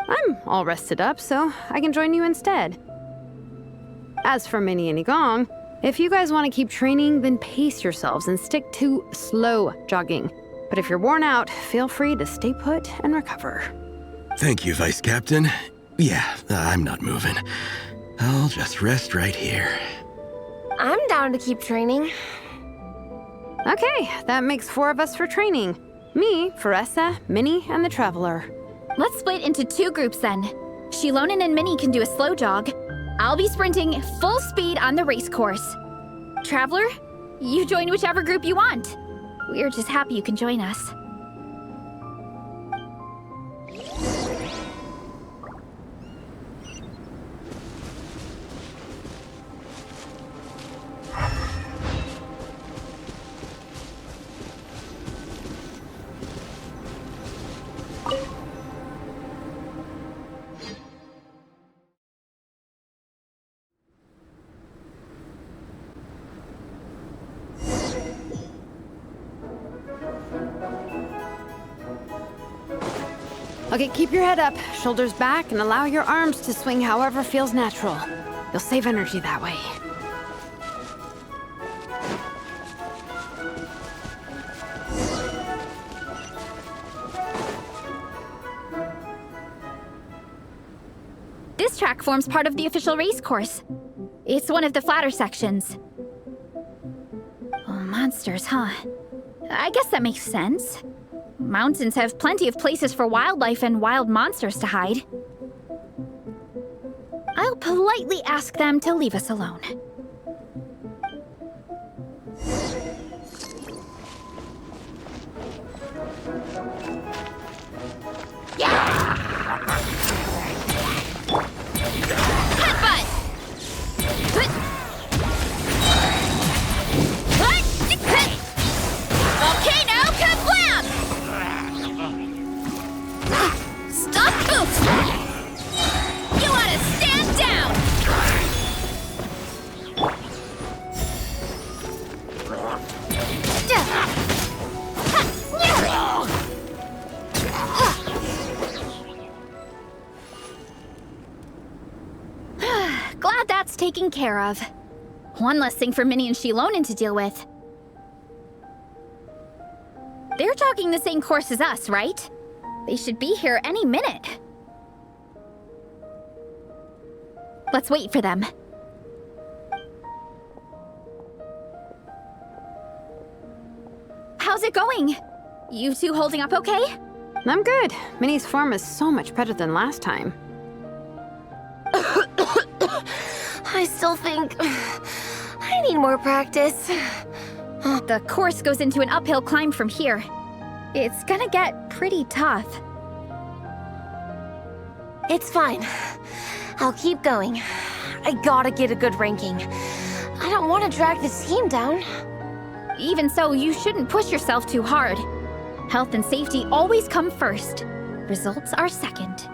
I'm all rested up, so I can join you instead. As for Minnie and Igong, if you guys want to keep training, then pace yourselves and stick to slow jogging. But if you're worn out, feel free to stay put and recover. Thank you, Vice Captain. Yeah, I'm not moving. I'll just rest right here. I'm down to keep training. Okay, that makes 4 of us for training. Me, Essa, Minnie, and the Traveler. Let's split into 2 groups then. Shilonen and Minnie can do a slow jog. I'll be sprinting full speed on the race course. Traveler, you join whichever group you want. We're just happy you can join us. Okay, keep your head up, shoulders back, and allow your arms to swing however feels natural. You'll save energy that way. racetrack forms part of the official race course. It's one of the flatter sections. Oh, monsters, huh? I guess that makes sense. Mountains have plenty of places for wildlife and wild monsters to hide. I'll politely ask them to leave us alone. Headbutt! Volcano kablam! Stop boost! You ought to stand down! Glad that's taken care of. One less thing for Minnie and Shilonen to deal with. They're talking the same course as us, right? They should be here any minute. Let's wait for them. How's it going? You two holding up okay? I'm good. Minnie's form is so much better than last time. I still think I need more practice. The course goes into an uphill climb from here. It's gonna get pretty tough. It's fine. I'll keep going. I gotta get a good ranking. I don't want to drag the team down. Even so, you shouldn't push yourself too hard. Health and safety always come first. Results are second.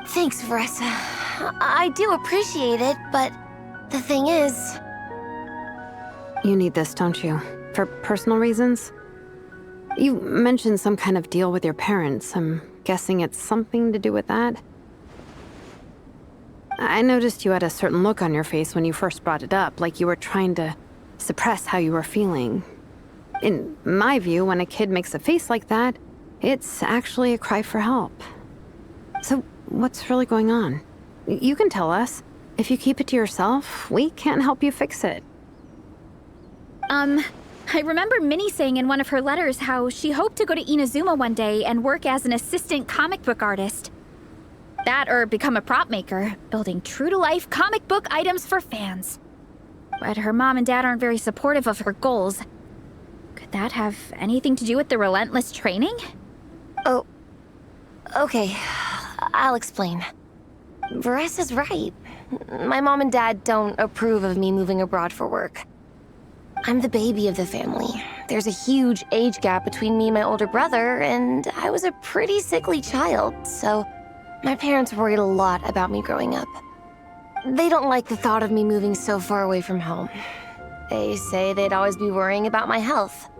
Thanks, Vanessa. I do appreciate it, but the thing is... You need this, don't you? For personal reasons? You mentioned some kind of deal with your parents. I'm guessing it's something to do with that? I noticed you had a certain look on your face when you first brought it up, like you were trying to suppress how you were feeling. In my view, when a kid makes a face like that, it's actually a cry for help. So, what's really going on? You can tell us. If you keep it to yourself, we can't help you fix it. I remember Minnie saying in one of her letters how she hoped to go to Inazuma one day and work as an assistant comic book artist. That or become a prop maker, building true-to-life comic book items for fans. But her mom and dad aren't very supportive of her goals. Could that have anything to do with the relentless training? Oh, okay. I'll explain. Varesa's right. My mom and dad don't approve of me moving abroad for work. I'm the baby of the family. There's a huge age gap between me and my older brother, and I was a pretty sickly child, so my parents worried a lot about me growing up. They don't like the thought of me moving so far away from home. They say they'd always be worrying about my health.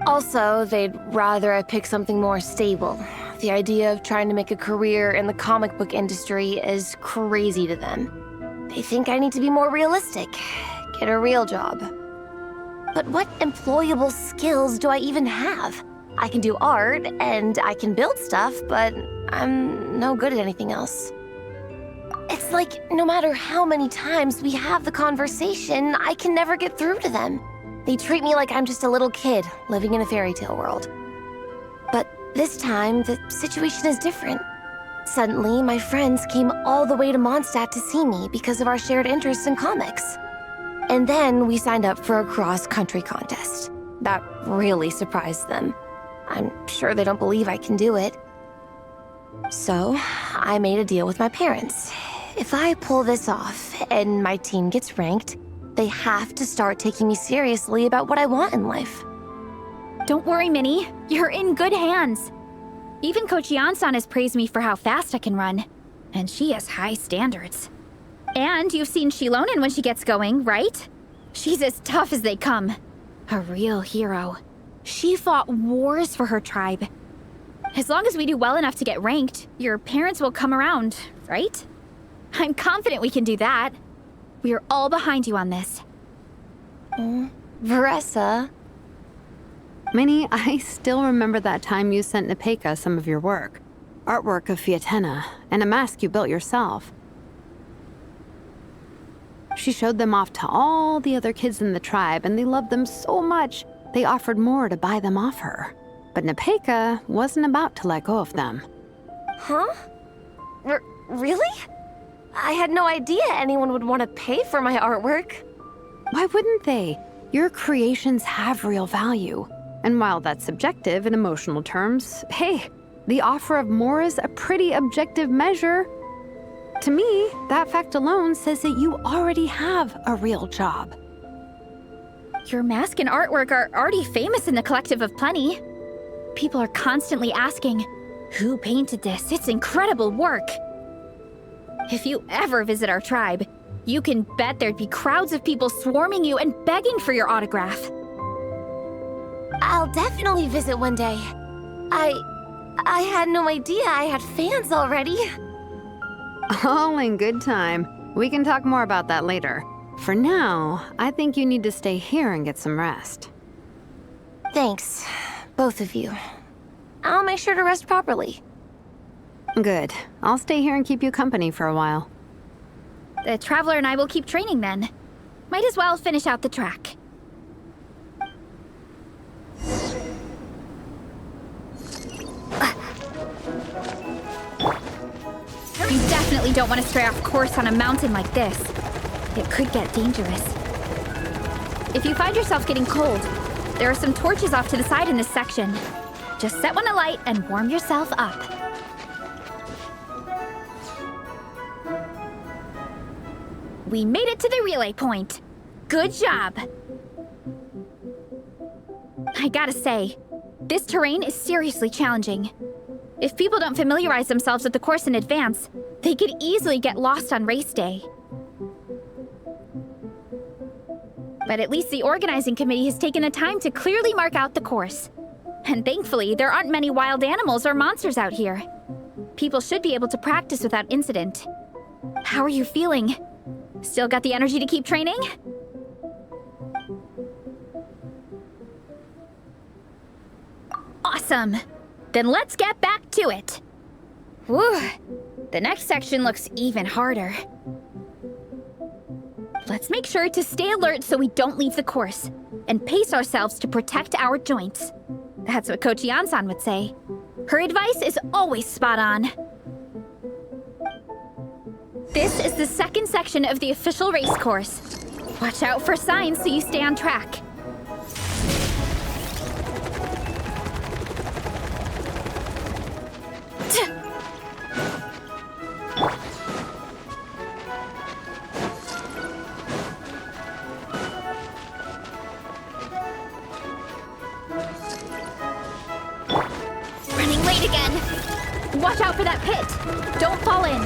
Also, they'd rather I pick something more stable. The idea of trying to make a career in the comic book industry is crazy to them. They think I need to be more realistic, get a real job. But what employable skills do I even have? I can do art, and I can build stuff, but I'm no good at anything else. It's like, no matter how many times we have the conversation, I can never get through to them. They treat me like I'm just a little kid living in a fairy tale world. But this time, the situation is different. Suddenly, my friends came all the way to Mondstadt to see me because of our shared interests in comics. And then we signed up for a cross-country contest. That really surprised them. I'm sure they don't believe I can do it. So, I made a deal with my parents. If I pull this off and my team gets ranked, they have to start taking me seriously about what I want in life. Don't worry, Minnie. You're in good hands. Even Coach Yan-san has praised me for how fast I can run. And she has high standards. And you've seen Shilonen when she gets going, right? She's as tough as they come. A real hero. She fought wars for her tribe. As long as we do well enough to get ranked, your parents will come around, right? I'm confident we can do that. We are all behind you on this. Vanessa. Minnie, I still remember that time you sent Nepeka some of your work. Artwork of Fiatena, and a mask you built yourself. She showed them off to all the other kids in the tribe, and they loved them so much, they offered more to buy them off her. But Nepeka wasn't about to let go of them. Huh? Really? I had no idea anyone would want to pay for my artwork. Why wouldn't they? Your creations have real value. And while that's subjective in emotional terms, hey, the offer of more is a pretty objective measure. To me, that fact alone says that you already have a real job. Your mask and artwork are already famous in the Collective of Plenty. People are constantly asking, who painted this? It's incredible work. If you ever visit our tribe, you can bet there'd be crowds of people swarming you and begging for your autograph. I'll definitely visit one day. I had no idea I had fans already. All in good time. We can talk more about that later. For now, I think you need to stay here and get some rest. Thanks, both of you. I'll make sure to rest properly. Good. I'll stay here and keep you company for a while. The Traveler and I will keep training then. Might as well finish out the track. You definitely don't want to stray off course on a mountain like this. It could get dangerous. If you find yourself getting cold, there are some torches off to the side in this section. Just set one alight and warm yourself up. We made it to the relay point. Good job. I gotta say, this terrain is seriously challenging. If people don't familiarize themselves with the course in advance, they could easily get lost on race day. But at least the organizing committee has taken the time to clearly mark out the course. And thankfully, there aren't many wild animals or monsters out here. People should be able to practice without incident. How are you feeling? Still got the energy to keep training? Awesome! Then let's get back to it! Whew! The next section looks even harder. Let's make sure to stay alert so we don't leave the course, and pace ourselves to protect our joints. That's what Coach Yan-san would say. Her advice is always spot on. This is the second section of the official race course. Watch out for signs so you stay on track. Running late again. Watch out for that pit. Don't fall in.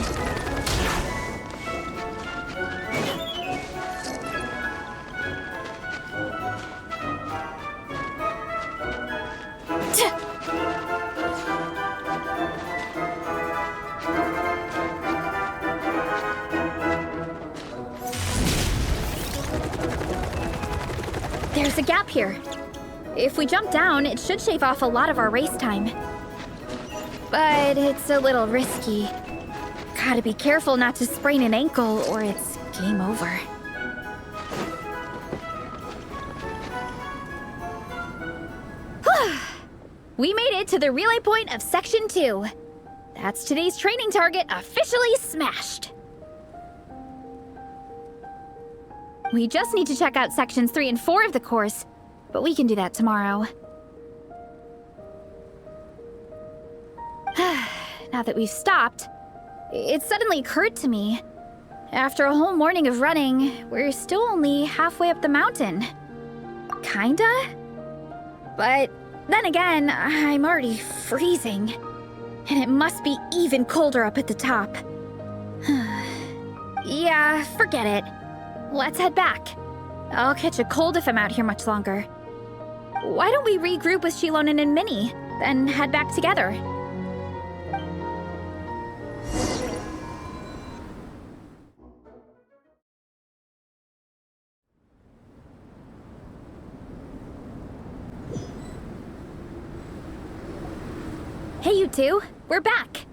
There's a gap here. If we jump down, it should shave off a lot of our race time. But it's a little risky. Gotta be careful not to sprain an ankle or it's game over. We made it to the relay point of Section 2. That's today's training target officially smashed. We just need to check out Sections 3 and 4 of the course, but we can do that tomorrow. Now that we've stopped, it suddenly occurred to me. After a whole morning of running, we're still only halfway up the mountain. Kinda? But then again, I'm already freezing. And it must be even colder up at the top. Yeah, forget it. Let's head back. I'll catch a cold if I'm out here much longer. Why don't we regroup with Shilonen and Minnie, then head back together? Hey, you two. We're back.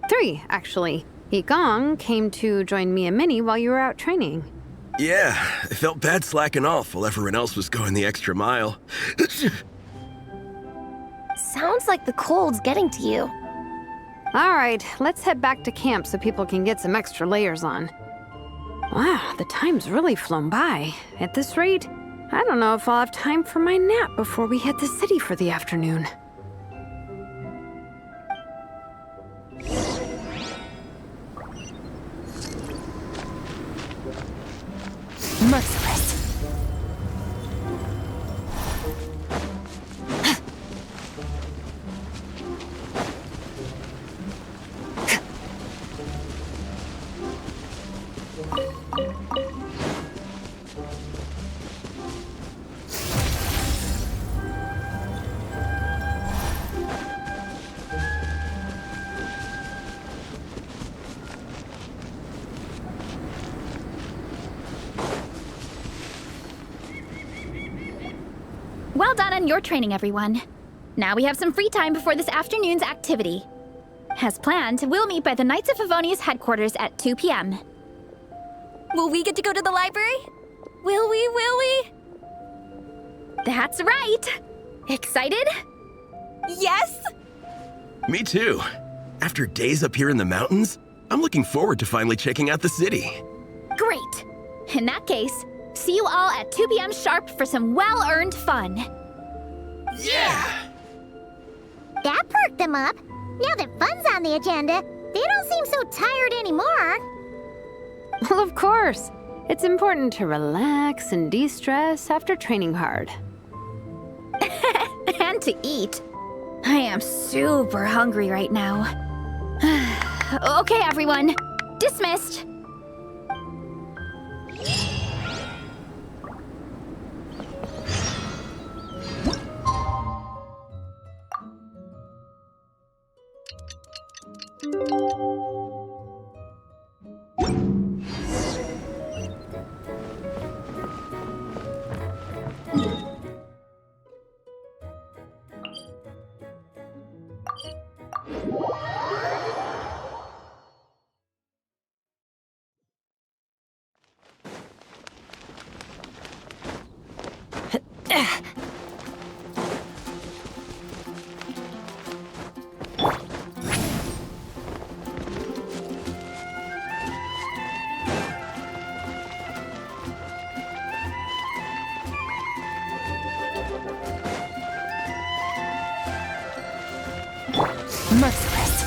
3, actually. Yigong came to join me and Minnie while you were out training. Yeah, I felt bad slacking off while everyone else was going the extra mile. Sounds like the cold's getting to you. All right, let's head back to camp so people can get some extra layers on. Wow, the time's really flown by. At this rate, I don't know if I'll have time for my nap before we hit the city for the afternoon. Merciless. Well done on your training, everyone. Now we have some free time before this afternoon's activity. As planned, we'll meet by the Knights of Favonius headquarters at 2 p.m. Will we get to go to the library? Will we? That's right! Excited? Yes! Me too. After days up here in the mountains, I'm looking forward to finally checking out the city. Great! In that case, see you all at 2 p.m. sharp for some well-earned fun. Yeah! That perked them up. Now that fun's on the agenda, they don't seem so tired anymore. Well, of course. It's important to relax and de-stress after training hard. And to eat. I am super hungry right now. Okay, everyone. Dismissed. Merciless.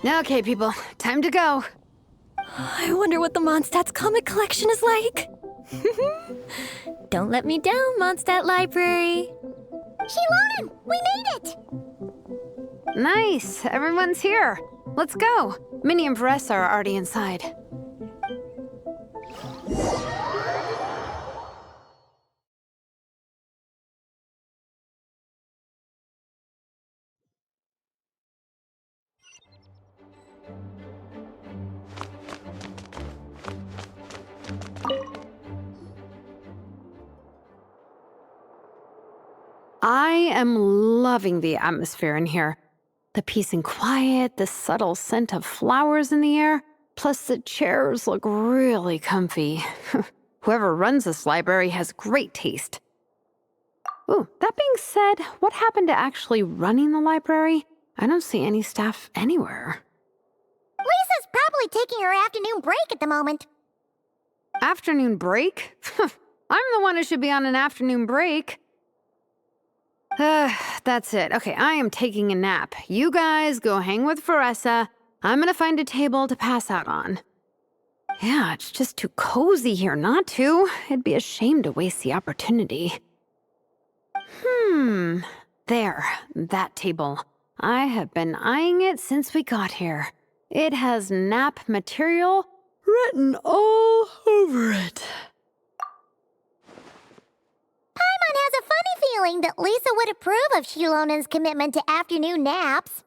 Okay, people, time to go. I wonder what the Mondstadt's comic collection is like. Don't let me down, Mondstadt Library. Shilonen, we made it! Nice, everyone's here. Let's go. Minnie and Essa are already inside. I am loving the atmosphere in here. The peace and quiet, the subtle scent of flowers in the air, plus the chairs look really comfy. Whoever runs this library has great taste. Ooh, that being said, what happened to actually running the library? I don't see any staff anywhere. Lisa's probably taking her afternoon break at the moment. Afternoon break? I'm the one who should be on an afternoon break. That's it. Okay, I am taking a nap. You guys go hang with Essa. I'm gonna find a table to pass out on. Yeah, it's just too cozy here not to. It'd be a shame to waste the opportunity. There, that table. I have been eyeing it since we got here. It has nap material written all over it. Paimon has a funny feeling that Lisa would approve of Shilonen's commitment to afternoon naps.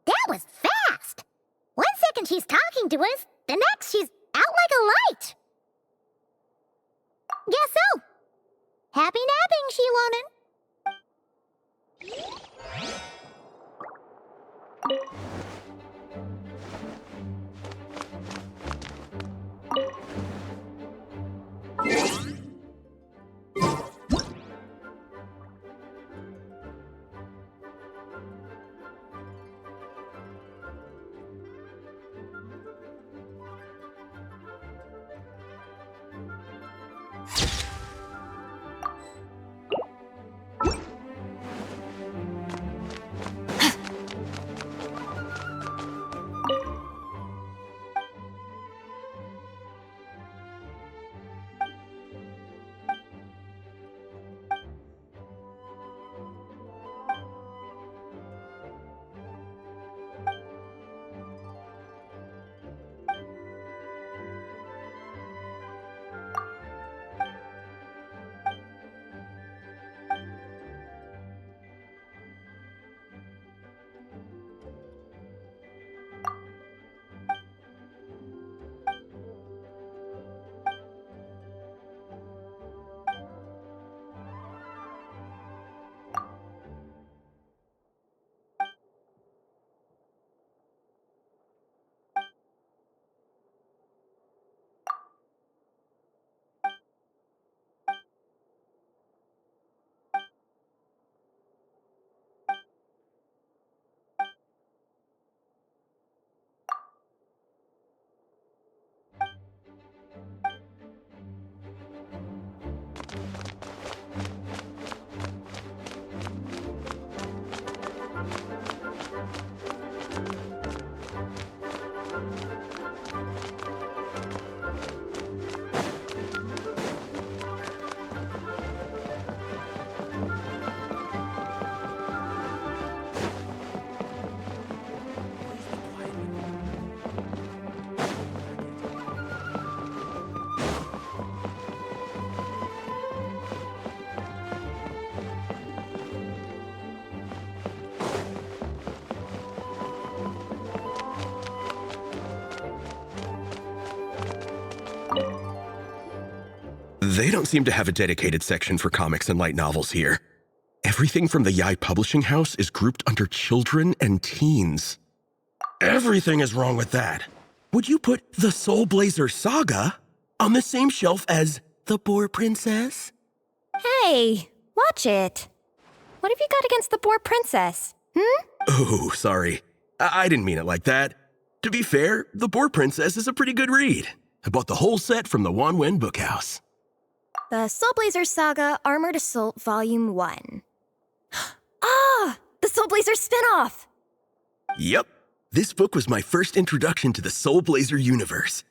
that was fast! 1 second she's talking to us, the next she's out like a light. Guess so. Happy napping, Shilonen. They don't seem to have a dedicated section for comics and light novels here. Everything from the Yai Publishing House is grouped under children and teens. Everything is wrong with that. Would you put the Soul Blazer Saga on the same shelf as The Boar Princess? Hey, watch it. What have you got against the Boar Princess? Oh, sorry. I didn't mean it like that. To be fair, The Boar Princess is a pretty good read. I bought the whole set from the Wanwen Bookhouse. The Soul Blazer Saga Armored Assault Volume 1. Ah! The Soul Blazer spinoff! Yep. This book was my first introduction to the Soul Blazer universe.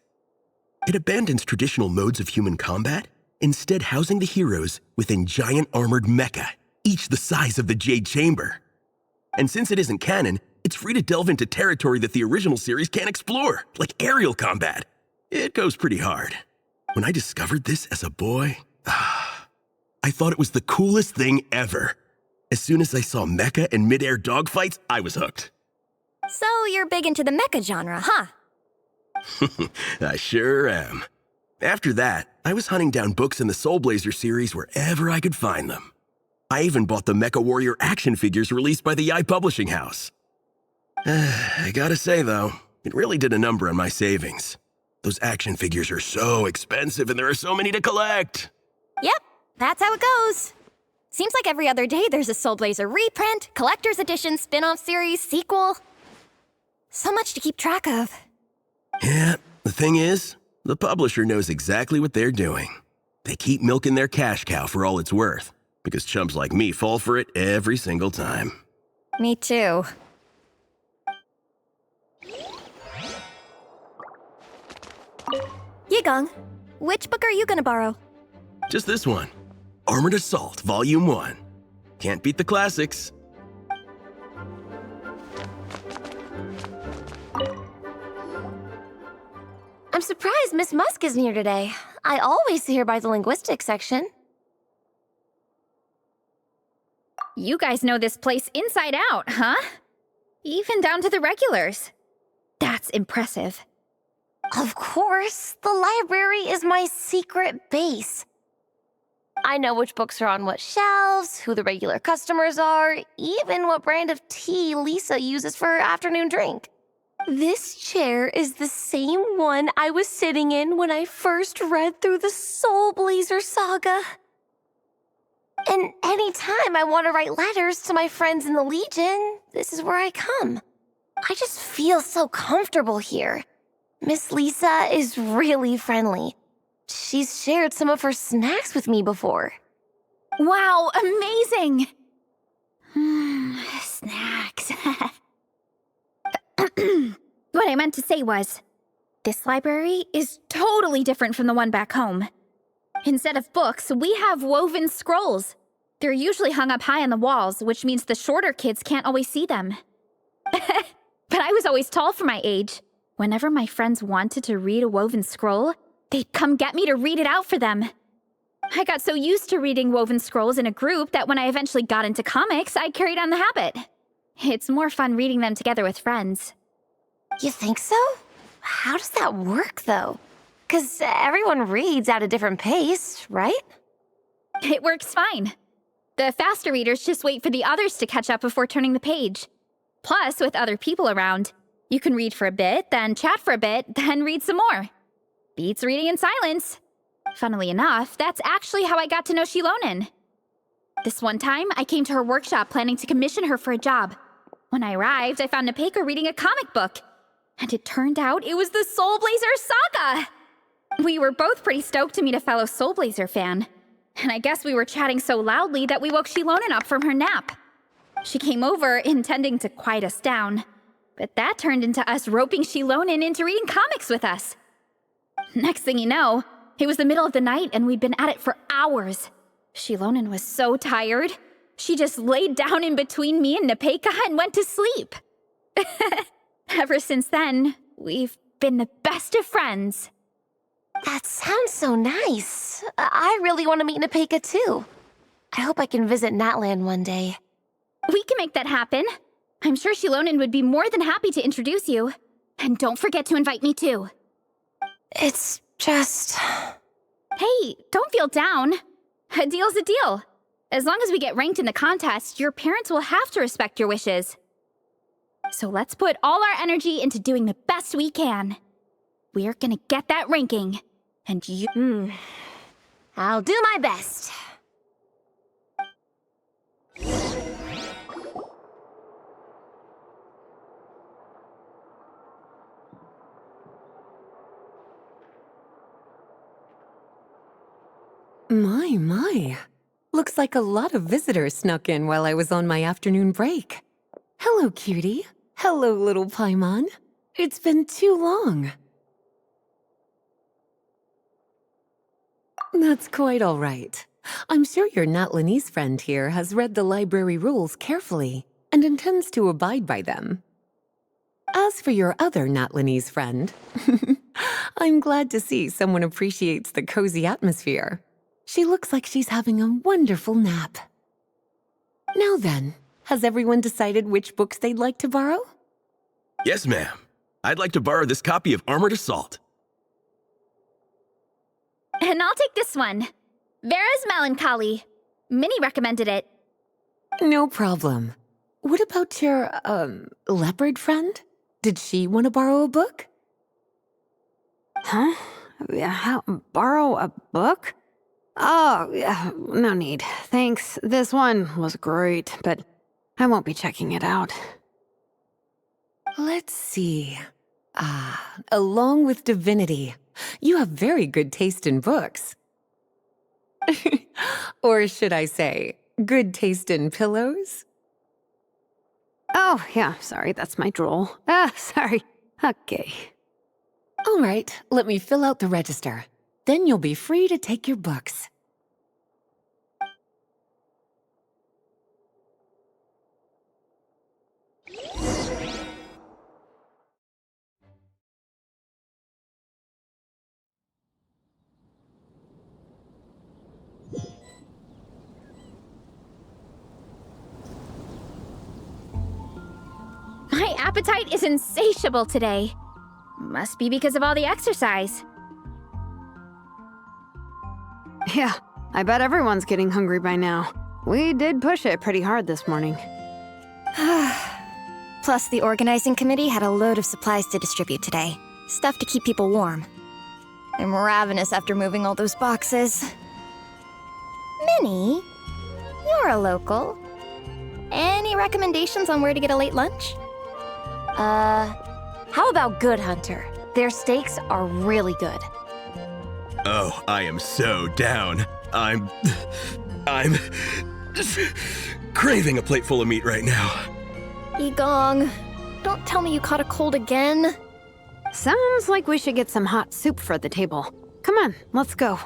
It abandons traditional modes of human combat, instead housing the heroes within giant armored mecha, each the size of the Jade Chamber. And since it isn't canon, it's free to delve into territory that the original series can't explore, like aerial combat. It goes pretty hard. When I discovered this as a boy, I thought it was the coolest thing ever. As soon as I saw mecha and mid-air dogfights, I was hooked. So you're big into the mecha genre, huh? I sure am. After that, I was hunting down books in the Soul Blazer series wherever I could find them. I even bought the Mecha Warrior action figures released by the Yai Publishing House. I gotta say, though, it really did a number on my savings. Those action figures are so expensive and there are so many to collect. Yep, that's how it goes. Seems like every other day there's a Soul Blazer reprint, collector's edition, spin-off series, sequel. So much to keep track of. Yeah, the thing is, the publisher knows exactly what they're doing. They keep milking their cash cow for all it's worth, because chumps like me fall for it every single time. Me too. Yigong, which book are you gonna borrow? Just this one. Armored Assault, Volume 1. Can't beat the classics. I'm surprised Miss Musk isn't here today. I always see her by the linguistics section. You guys know this place inside out, huh? even down to the regulars. That's impressive. Of course, the library is my secret base. I know which books are on what shelves, who the regular customers are, even what brand of tea Lisa uses for her afternoon drink. This chair is the same one I was sitting in when I first read through the Soul Blazer saga. And anytime I want to write letters to my friends in the Legion, this is where I come. I just feel so comfortable here. Miss Lisa is really friendly. She's shared some of her snacks with me before. Wow, amazing! Snacks. What I meant to say was, this library is totally different from the one back home. Instead of books, we have woven scrolls. They're usually hung up high on the walls, which means the shorter kids can't always see them. But I was always tall for my age. Whenever my friends wanted to read a woven scroll, they'd come get me to read it out for them. I got so used to reading woven scrolls in a group that when I eventually got into comics, I carried on the habit. It's more fun reading them together with friends. You think so? How does that work, though? 'Cause everyone reads at a different pace, right? It works fine. The faster readers just wait for the others to catch up before turning the page. Plus, with other people around, you can read for a bit, then chat for a bit, then read some more. Beats reading in silence. Funnily enough, that's actually how I got to know Shilonen. This one time, I came to her workshop planning to commission her for a job. When I arrived, I found Nepeka reading a comic book. And it turned out it was the Soul Blazer saga! We were both pretty stoked to meet a fellow Soul Blazer fan. And I guess we were chatting so loudly that we woke Shilonen up from her nap. She came over, intending to quiet us down. But that turned into us roping Shilonen into reading comics with us. Next thing you know, it was the middle of the night and we'd been at it for hours. Shilonen was so tired, she just laid down in between me and Nepeka and went to sleep. Ever since then, we've been the best of friends. That sounds so nice. I really want to meet Nepeka too. I hope I can visit Natlan one day. We can make that happen. I'm sure Shilonen would be more than happy to introduce you. And don't forget to invite me too. It's just... Hey, don't feel down. A deal's a deal. As long as we get ranked in the contest, your parents will have to respect your wishes. So let's put all our energy into doing the best we can. We're gonna get that ranking. And you... I'll do my best. My. Looks like a lot of visitors snuck in while I was on my afternoon break. Hello, cutie. Hello, little Paimon. It's been too long. That's quite all right. I'm sure your Natlanese friend here has read the library rules carefully and intends to abide by them. As for your other Natlanese friend, I'm glad to see someone appreciates the cozy atmosphere. She looks like she's having a wonderful nap. Now then, has everyone decided which books they'd like to borrow? Yes, ma'am. I'd like to borrow this copy of Armored Assault. And I'll take this one. Vera's Melancholy. Minnie recommended it. No problem. What about your, leopard friend? Did she want to borrow a book? Huh? Borrow a book? Oh, yeah, no need. Thanks. This one was great, but I won't be checking it out. Let's see. Along with Divinity, you have very good taste in books. Or should I say, good taste in pillows? Oh, yeah, sorry, that's my drool. Sorry. Okay. All right, let me fill out the register. Then you'll be free to take your books. appetite is insatiable today. Must be because of all the exercise. Yeah, I bet everyone's getting hungry by now. We did push it pretty hard this morning. Plus, the organizing committee had a load of supplies to distribute today. Stuff to keep people warm. I'm ravenous after moving all those boxes. Minnie, you're a local. Any recommendations on where to get a late lunch? How about Good Hunter? Their steaks are really good. Oh, I am so down. I'm craving a plate full of meat right now. Igong, don't tell me you caught a cold again. Sounds like we should get some hot soup for the table. Come on, let's go.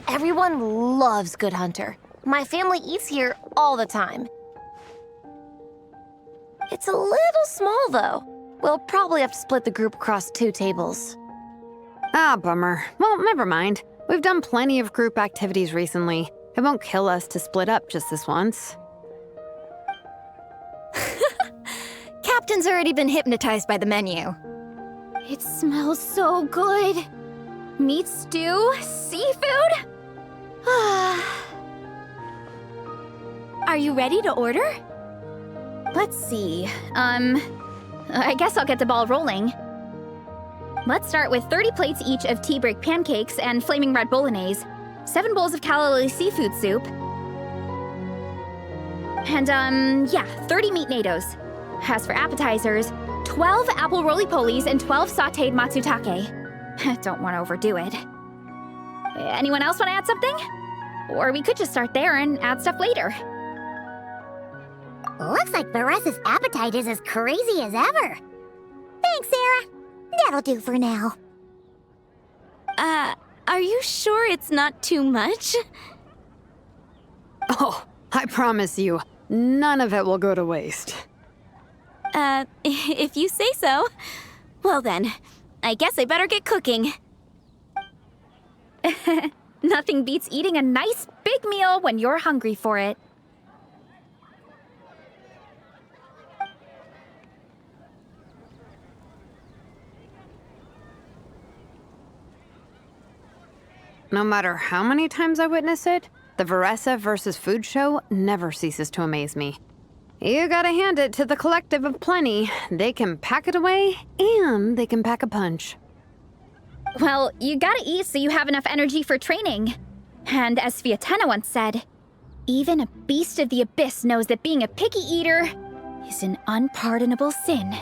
Everyone loves Good Hunter. My family eats here all the time. It's a little small, though. We'll probably have to split the group across 2 tables. Ah, bummer. Well, never mind. We've done plenty of group activities recently. It won't kill us to split up just this once. Captain's already been hypnotized by the menu. It smells so good. Meat stew? Seafood? Are you ready to order? Let's see. I guess I'll get the ball rolling. Let's start with 30 plates each of tea break pancakes and flaming red bolognese, 7 bowls of calla seafood soup, and 30 meat natos. As for appetizers, 12 apple roly-polies and 12 sautéed matsutake. Don't want to overdo it. Anyone else want to add something? Or we could just start there and add stuff later. Looks like Baressa's appetite is as crazy as ever. Thanks, Sarah. That'll do for now. Are you sure it's not too much? Oh, I promise you, none of it will go to waste. If you say so. Well then, I guess I better get cooking. Nothing beats eating a nice big meal when you're hungry for it. No matter how many times I witness it, the Veressa versus Food show never ceases to amaze me. You gotta hand it to the collective of plenty. They can pack it away, and they can pack a punch. Well, you gotta eat so you have enough energy for training. And as Fiatena once said, even a beast of the abyss knows that being a picky eater is an unpardonable sin.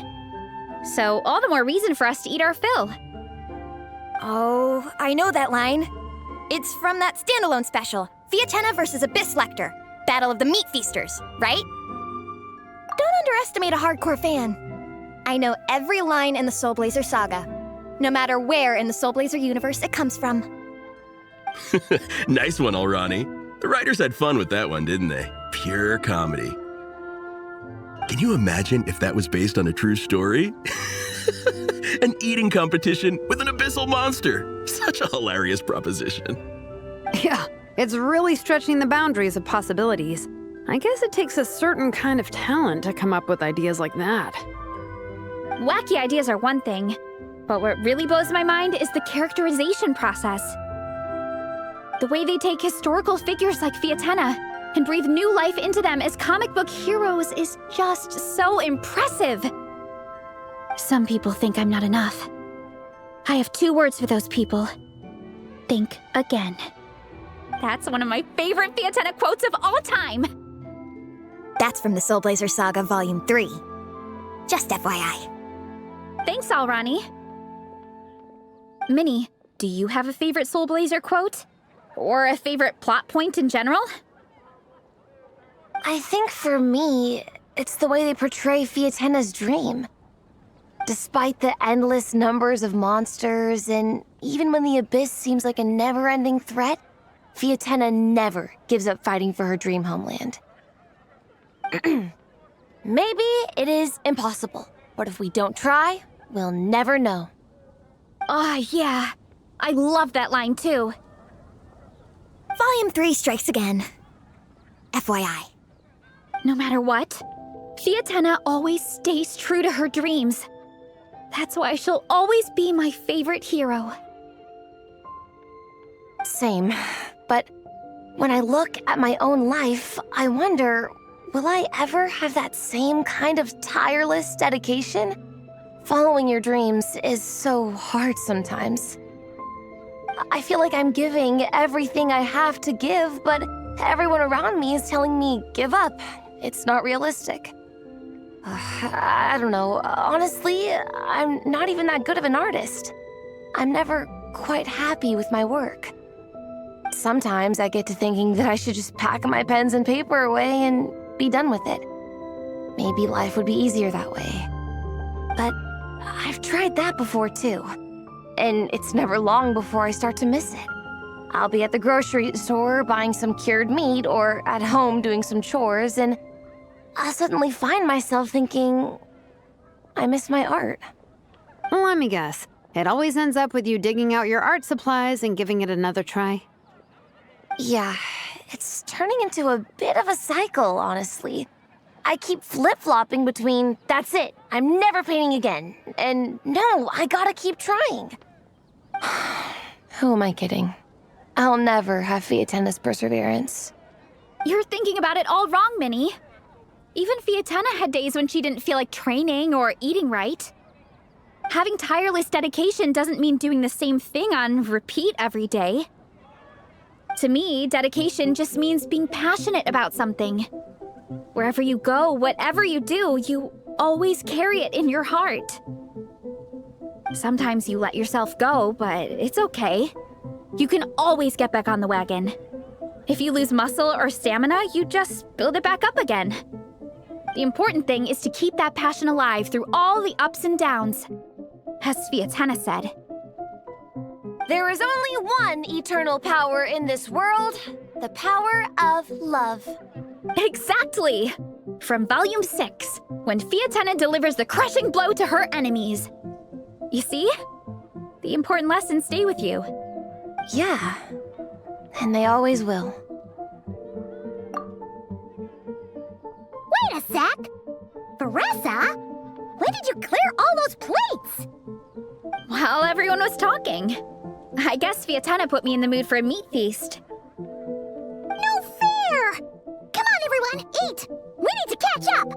So all the more reason for us to eat our fill. Oh, I know that line. It's from that standalone special, Fiatena versus Abyss Lecter, Battle of the Meat Feasters, right? Don't underestimate a hardcore fan. I know every line in the Soul Blazer saga, no matter where in the Soul Blazer universe it comes from. Nice one, Alrani. The writers had fun with that one, didn't they? Pure comedy. Can you imagine if that was based on a true story? An eating competition with an abyssal monster. Such a hilarious proposition. Yeah, it's really stretching the boundaries of possibilities. I guess it takes a certain kind of talent to come up with ideas like that. Wacky ideas are one thing, but what really blows my mind is the characterization process. The way they take historical figures like Fiatena and breathe new life into them as comic book heroes is just so impressive. Some people think I'm not enough. I have 2 words for those people. Think again. That's one of my favorite Fiatena quotes of all time. That's from the Soul Blazer Saga Volume 3. Just FYI. Thanks, Alrani. Minnie, do you have a favorite Soul Blazer quote? Or a favorite plot point in general? I think for me, it's the way they portray Fiatenna's dream. Despite the endless numbers of monsters, and even when the Abyss seems like a never-ending threat, Fiatenna never gives up fighting for her dream homeland. Maybe it is impossible, but if we don't try, we'll never know. Yeah. I love that line too. Volume 3 strikes again. FYI. No matter what, Fiatenna always stays true to her dreams. That's why she'll always be my favorite hero. Same, but when I look at my own life, I wonder, will I ever have that same kind of tireless dedication? Following your dreams is so hard sometimes. I feel like I'm giving everything I have to give, but everyone around me is telling me, give up. It's not realistic. I don't know. Honestly, I'm not even that good of an artist. I'm never quite happy with my work. Sometimes I get to thinking that I should just pack my pens and paper away and be done with it. Maybe life would be easier that way. But I've tried that before too. And it's never long before I start to miss it. I'll be at the grocery store buying some cured meat or at home doing some chores, and I'll suddenly find myself thinking, I miss my art. Let me guess. It always ends up with you digging out your art supplies and giving it another try. Yeah, it's turning into a bit of a cycle, honestly. I keep flip-flopping between, that's it, I'm never painting again, and no, I gotta keep trying. Who am I kidding? I'll never have Fiatenna's perseverance. You're thinking about it all wrong, Minnie. Even Fiatenna had days when she didn't feel like training or eating right. Having tireless dedication doesn't mean doing the same thing on repeat every day. To me, dedication just means being passionate about something. Wherever you go, whatever you do, you always carry it in your heart. Sometimes you let yourself go, but it's okay. You can always get back on the wagon. If you lose muscle or stamina, you just build it back up again. The important thing is to keep that passion alive through all the ups and downs. As Fiatenna said, there is only one eternal power in this world, the power of love. Exactly! From Volume 6, when Fiatenna delivers the crushing blow to her enemies. You see? The important lessons stay with you. Yeah, and they always will. Wait a sec! Veressa? When did you clear all those plates? While everyone was talking. I guess Fiatenna put me in the mood for a meat feast. No fair! Come on, everyone, eat! We need to catch up!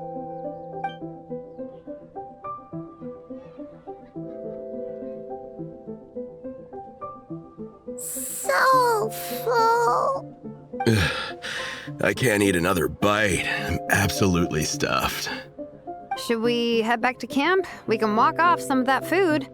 So full. I can't eat another bite. I'm absolutely stuffed. Should we head back to camp? We can walk off some of that food.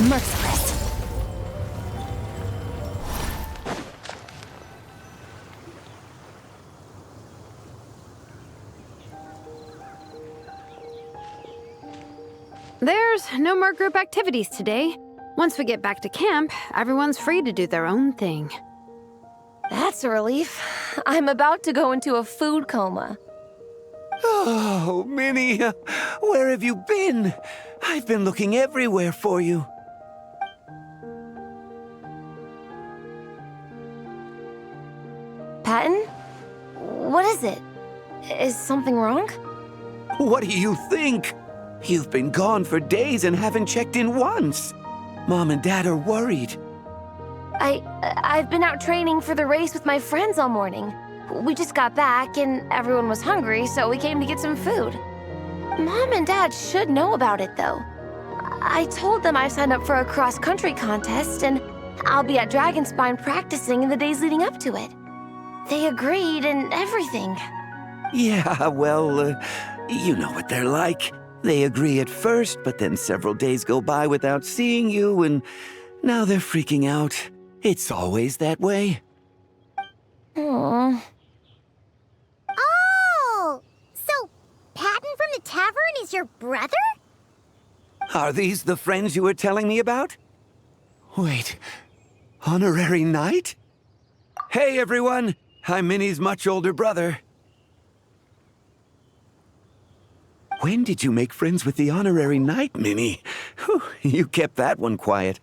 Merciless. There's no more group activities today. Once we get back to camp, everyone's free to do their own thing. That's a relief. I'm about to go into a food coma. Oh, Minnie, where have you been? I've been looking everywhere for you. is it? Is something wrong? What do you think? You've been gone for days and haven't checked in once. Mom and Dad are worried. I've been out training for the race with my friends all morning. We just got back and everyone was hungry, so we came to get some food. Mom and Dad should know about it, though. I told them I signed up for a cross-country contest and I'll be at Dragonspine practicing in the days leading up to it. They agreed and everything. Yeah, well, you know what they're like. They agree at first, but then several days go by without seeing you, and now they're freaking out. It's always that way. Aww. Oh! So, Patton from the tavern is your brother? Are these the friends you were telling me about? Wait, honorary knight? Hey, everyone! I'm Minnie's much older brother. When did you make friends with the honorary knight, Minnie? Whew, you kept that one quiet.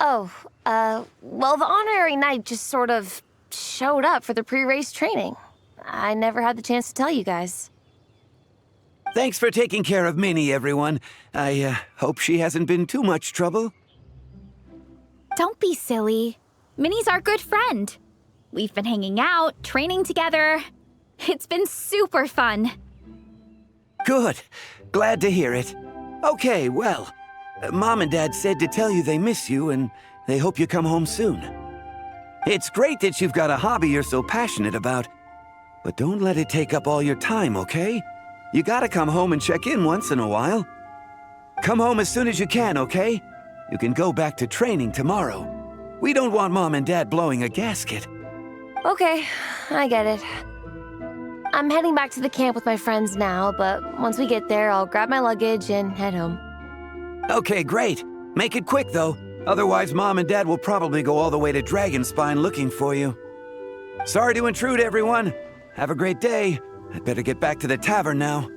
Oh, well, the honorary knight just sort of showed up for the pre-race training. I never had the chance to tell you guys. Thanks for taking care of Minnie, everyone. I hope she hasn't been too much trouble. Don't be silly. Minnie's our good friend. We've been hanging out, training together. It's been super fun. Good. Glad to hear it. Okay, well, Mom and Dad said to tell you they miss you and they hope you come home soon. It's great that you've got a hobby you're so passionate about, but don't let it take up all your time, okay? You gotta come home and check in once in a while. Come home as soon as you can, okay? You can go back to training tomorrow. We don't want Mom and Dad blowing a gasket. Okay, I get it. I'm heading back to the camp with my friends now, but once we get there, I'll grab my luggage and head home. Okay, great. Make it quick, though. Otherwise, Mom and Dad will probably go all the way to Dragonspine looking for you. Sorry to intrude, everyone. Have a great day. I'd better get back to the tavern now.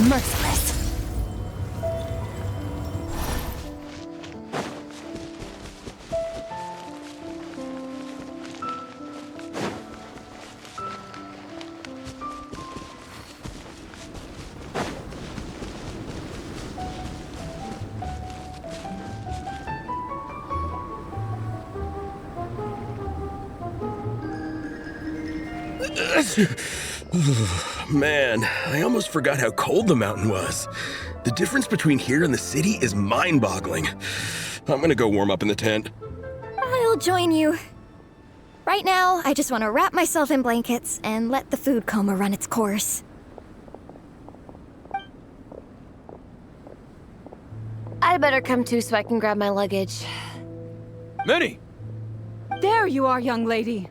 Merciless. Man, I almost forgot how cold the mountain was. The difference between here and the city is mind-boggling. I'm gonna go warm up in the tent. I'll join you. Right now, I just want to wrap myself in blankets and let the food coma run its course. I'd better come too so I can grab my luggage. Minnie! There you are, young lady.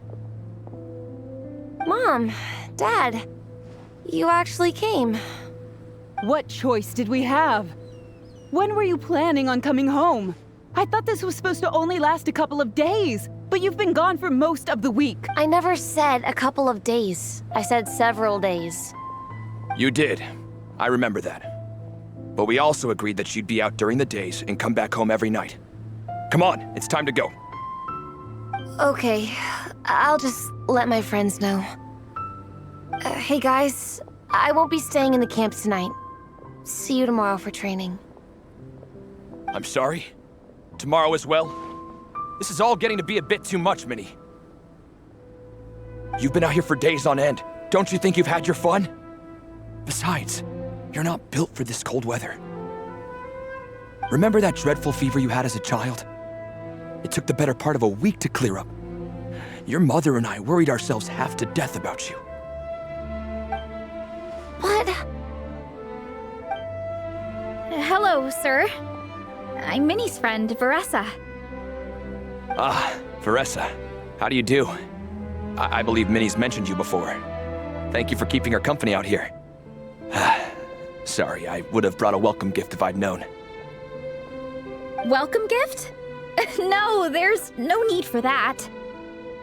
Mom, Dad, you actually came. What choice did we have? When were you planning on coming home? I thought this was supposed to only last a couple of days, but you've been gone for most of the week. I never said a couple of days. I said several days. You did. I remember that. But we also agreed that you'd be out during the days and come back home every night. Come on, it's time to go. Okay, I'll just let my friends know. Hey guys, I won't be staying in the camp tonight. See you tomorrow for training. I'm sorry. Tomorrow as well. This is all getting to be a bit too much, Minnie. You've been out here for days on end. Don't you think you've had your fun? Besides, you're not built for this cold weather. Remember that dreadful fever you had as a child? It took the better part of a week to clear up. Your mother and I worried ourselves half to death about you. What? Hello, sir. I'm Minnie's friend, Veressa. Ah, Veressa. How do you do? I believe Minnie's mentioned you before. Thank you for keeping her company out here. Sorry, I would have brought a welcome gift if I'd known. Welcome gift? No, there's no need for that.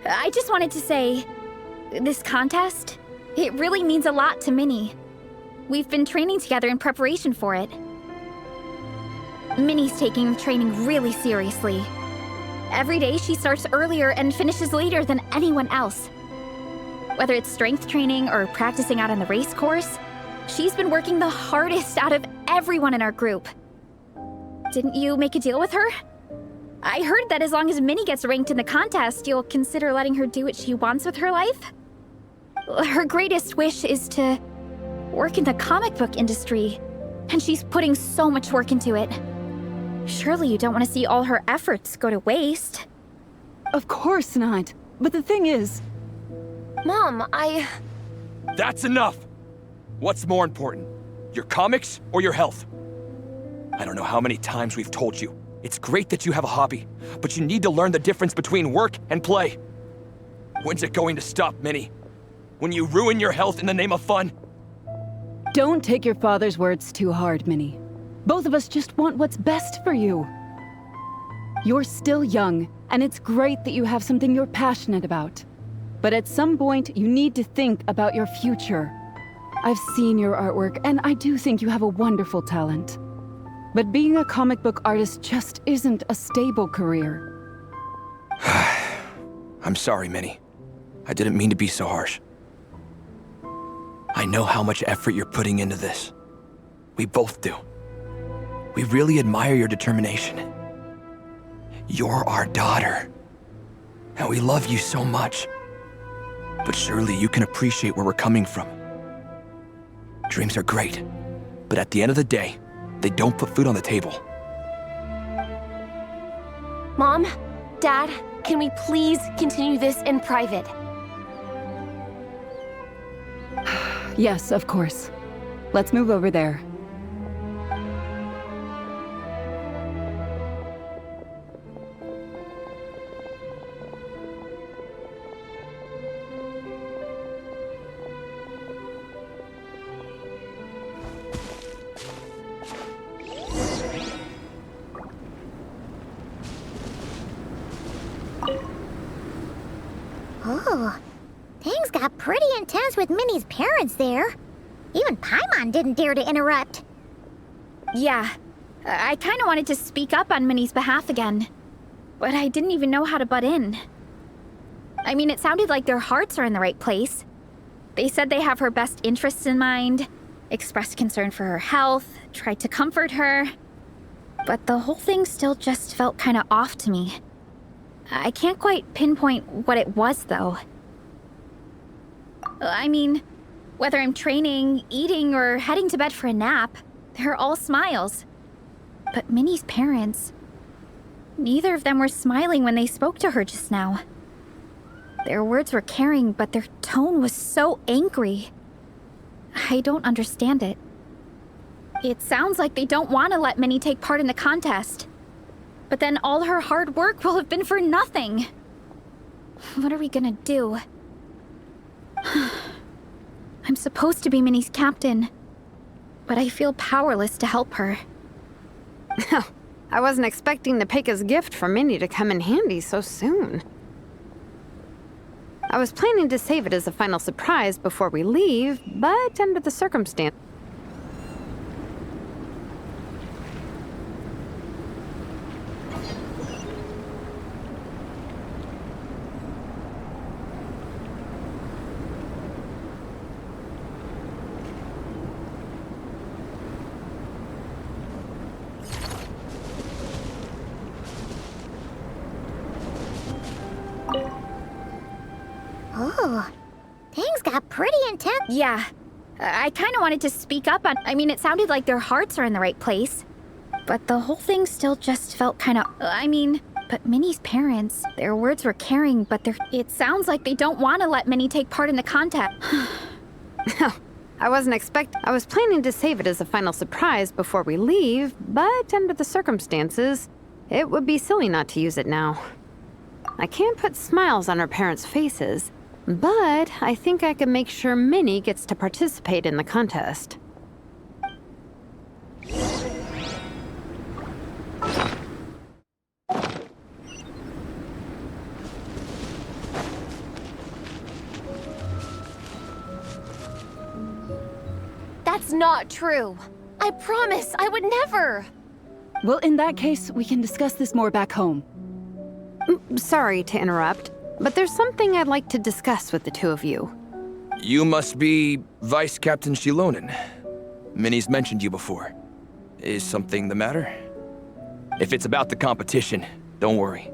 I just wanted to say, this contest, it really means a lot to Minnie. We've been training together in preparation for it. Minnie's taking training really seriously. Every day she starts earlier and finishes later than anyone else. Whether it's strength training or practicing out on the race course, she's been working the hardest out of everyone in our group. Didn't you make a deal with her? I heard that as long as Minnie gets ranked in the contest, you'll consider letting her do what she wants with her life? Her greatest wish is to work in the comic book industry, and she's putting so much work into it. Surely you don't want to see all her efforts go to waste. Of course not. But the thing is... Mom, That's enough! What's more important? Your comics or your health? I don't know how many times we've told you. It's great that you have a hobby, but you need to learn the difference between work and play. When's it going to stop, Minnie? When you ruin your health in the name of fun? Don't take your father's words too hard, Minnie. Both of us just want what's best for you. You're still young, and it's great that you have something you're passionate about. But at some point, you need to think about your future. I've seen your artwork, and I do think you have a wonderful talent. But being a comic book artist just isn't a stable career. I'm sorry, Minnie. I didn't mean to be so harsh. I know how much effort you're putting into this. We both do. We really admire your determination. You're our daughter. And we love you so much. But surely you can appreciate where we're coming from. Dreams are great, but at the end of the day, they don't put food on the table. Mom, Dad, can we please continue this in private? Yes, of course. Let's move over there. Oh, things got pretty intense with Minnie's parents there. Even Paimon didn't dare to interrupt. Yeah, I kind of wanted to speak up on Minnie's behalf again, but I didn't even know how to butt in. I mean, it sounded like their hearts are in the right place. They said they have her best interests in mind, expressed concern for her health, tried to comfort her, but the whole thing still just felt kind of off to me. I can't quite pinpoint what it was, though. I mean, whether I'm training, eating, or heading to bed for a nap, they're all smiles. But Minnie's parents, neither of them were smiling when they spoke to her just now. Their words were caring, but their tone was so angry. I don't understand it. It sounds like they don't want to let Minnie take part in the contest. But then all her hard work will have been for nothing. What are we gonna do? I'm supposed to be Minnie's captain, but I feel powerless to help her. I wasn't expecting the Peka's gift from Minnie to come in handy so soon. I was planning to save it as a final surprise before we leave, but under the circumstance... Oh, things got pretty intense. Yeah, I kind of wanted to speak up on... I mean, it sounded like their hearts are in the right place. But the whole thing still just felt kind of... but Minnie's parents, their words were caring, but they're... It sounds like they don't want to let Minnie take part in the contest. I was planning to save it as a final surprise before we leave, but under the circumstances, it would be silly not to use it now. I can't put smiles on her parents' faces, but I think I can make sure Minnie gets to participate in the contest. not true. I promise, I would never. Well, in that case, we can discuss this more back home. Sorry to interrupt, but there's something I'd like to discuss with the two of you. You must be Vice Captain Shilonen. Minnie's mentioned you before. Is something the matter? If it's about the competition, don't worry.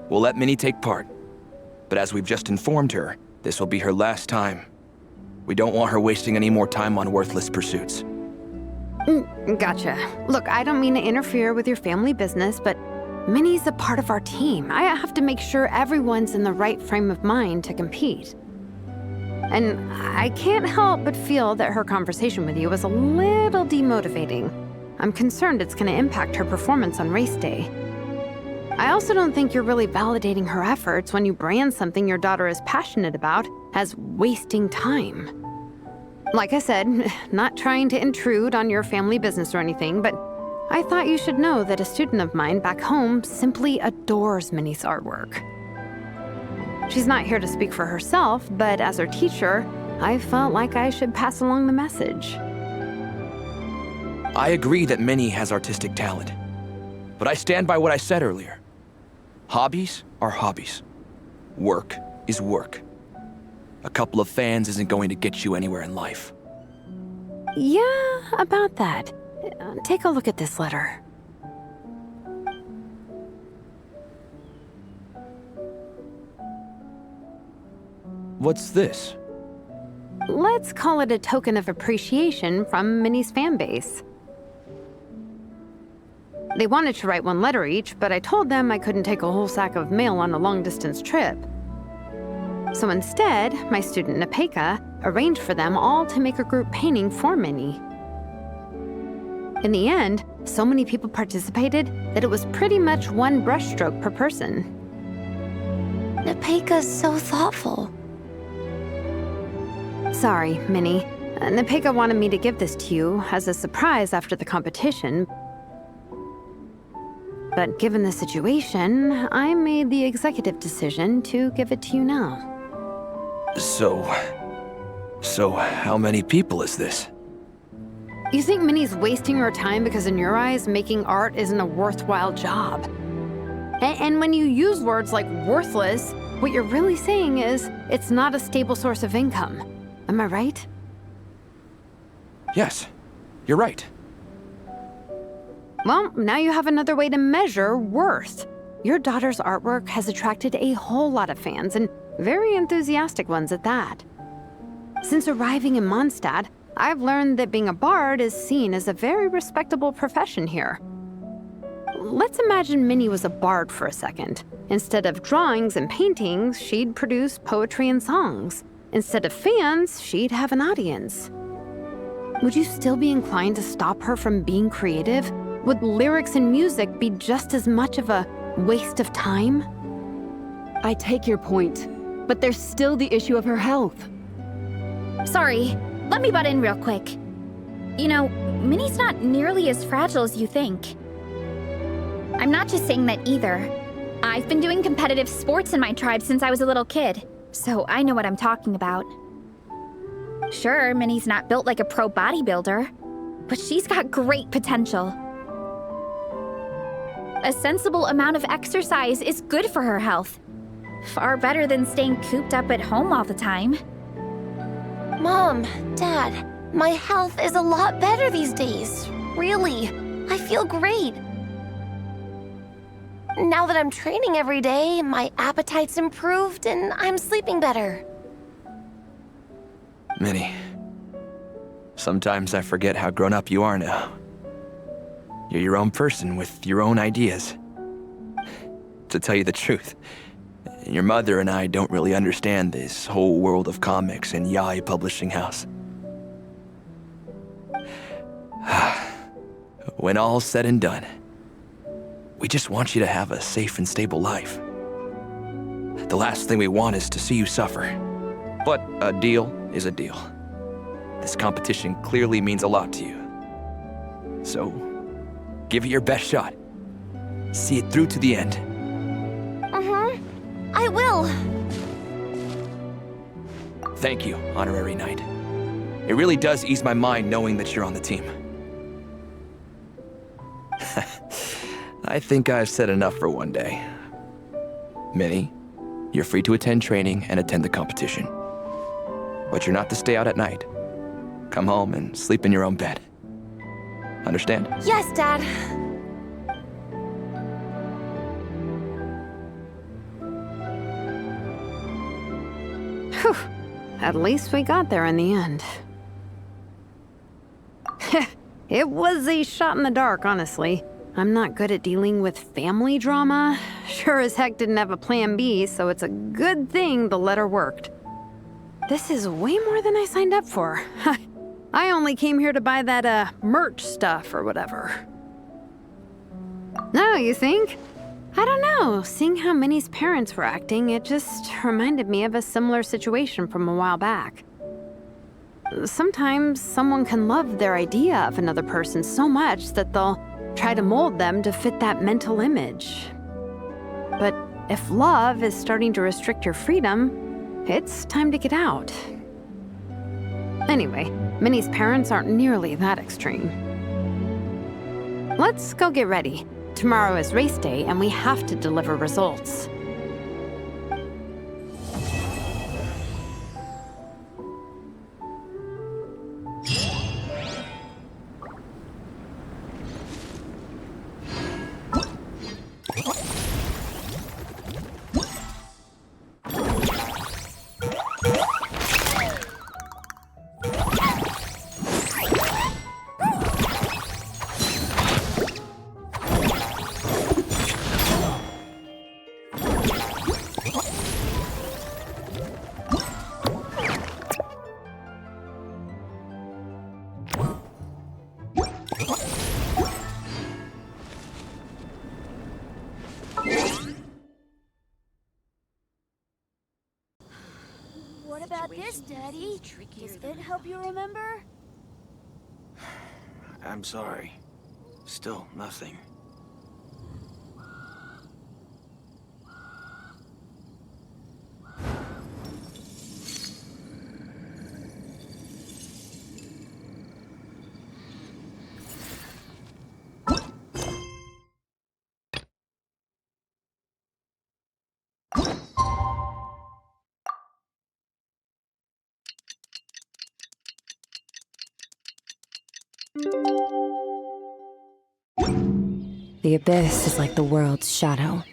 We'll let Minnie take part. But as we've just informed her, this will be her last time. We don't want her wasting any more time on worthless pursuits. Gotcha. Look, I don't mean to interfere with your family business, but Minnie's a part of our team. I have to make sure everyone's in the right frame of mind to compete. And I can't help but feel that her conversation with you was a little demotivating. I'm concerned it's going to impact her performance on race day. I also don't think you're really validating her efforts when you brand something your daughter is passionate about as wasting time. Like I said, not trying to intrude on your family business or anything, but I thought you should know that a student of mine back home simply adores Minnie's artwork. She's not here to speak for herself, but as her teacher, I felt like I should pass along the message. I agree that Minnie has artistic talent, but I stand by what I said earlier. Hobbies are hobbies. Work is work. A couple of fans isn't going to get you anywhere in life. Yeah, about that. Take a look at this letter. What's this? Let's call it a token of appreciation from Minnie's fan base. They wanted to write one letter each, but I told them I couldn't take a whole sack of mail on a long-distance trip. So instead, my student Nepeka arranged for them all to make a group painting for Minnie. In the end, so many people participated that it was pretty much one brushstroke per person. Nepeka's so thoughtful. Sorry, Minnie. Nepeka wanted me to give this to you as a surprise after the competition. But given the situation, I made the executive decision to give it to you now. So how many people is this? You think Minnie's wasting her time because in your eyes, making art isn't a worthwhile job? And when you use words like worthless, what you're really saying is it's not a stable source of income. Am I right? Yes, you're right. Well, now you have another way to measure worth. Your daughter's artwork has attracted a whole lot of fans, and very enthusiastic ones at that. Since arriving in Mondstadt, I've learned that being a bard is seen as a very respectable profession here. Let's imagine Minnie was a bard for a second. Instead of drawings and paintings, she'd produce poetry and songs. Instead of fans, she'd have an audience. Would you still be inclined to stop her from being creative? Would lyrics and music be just as much of a waste of time? I take your point, but there's still the issue of her health. Sorry, let me butt in real quick. You know, Minnie's not nearly as fragile as you think. I'm not just saying that either. I've been doing competitive sports in my tribe since I was a little kid, so I know what I'm talking about. Sure, Minnie's not built like a pro bodybuilder, but she's got great potential. A sensible amount of exercise is good for her health. Far better than staying cooped up at home all the time. Mom, Dad, my health is a lot better these days. Really, I feel great. Now that I'm training every day, my appetite's improved and I'm sleeping better. Minnie, sometimes I forget how grown up you are now. You're your own person with your own ideas. To tell you the truth, your mother and I don't really understand this whole world of comics and yaoi publishing house. When all's said and done, we just want you to have a safe and stable life. The last thing we want is to see you suffer. But a deal is a deal. This competition clearly means a lot to you. So, give it your best shot. See it through to the end. I will. Thank you, Honorary Knight. It really does ease my mind knowing that you're on the team. I think I've said enough for one day. Minnie, you're free to attend training and attend the competition. But you're not to stay out at night. Come home and sleep in your own bed. Understand? Yes, Dad. Whew. At least we got there in the end. It was a shot in the dark, honestly. I'm not good at dealing with family drama. Sure as heck didn't have a plan B, so it's a good thing the letter worked. This is way more than I signed up for. I only came here to buy that, merch stuff or whatever. No, you think? I don't know. Seeing how Minnie's parents were acting, it just reminded me of a similar situation from a while back. Sometimes someone can love their idea of another person so much that they'll try to mold them to fit that mental image. But if love is starting to restrict your freedom, it's time to get out. Anyway, Minnie's parents aren't nearly that extreme. Let's go get ready. Tomorrow is race day, and we have to deliver results. What about this, Daddy? Does it help you remember? I'm sorry. Still nothing. The abyss is like the world's shadow.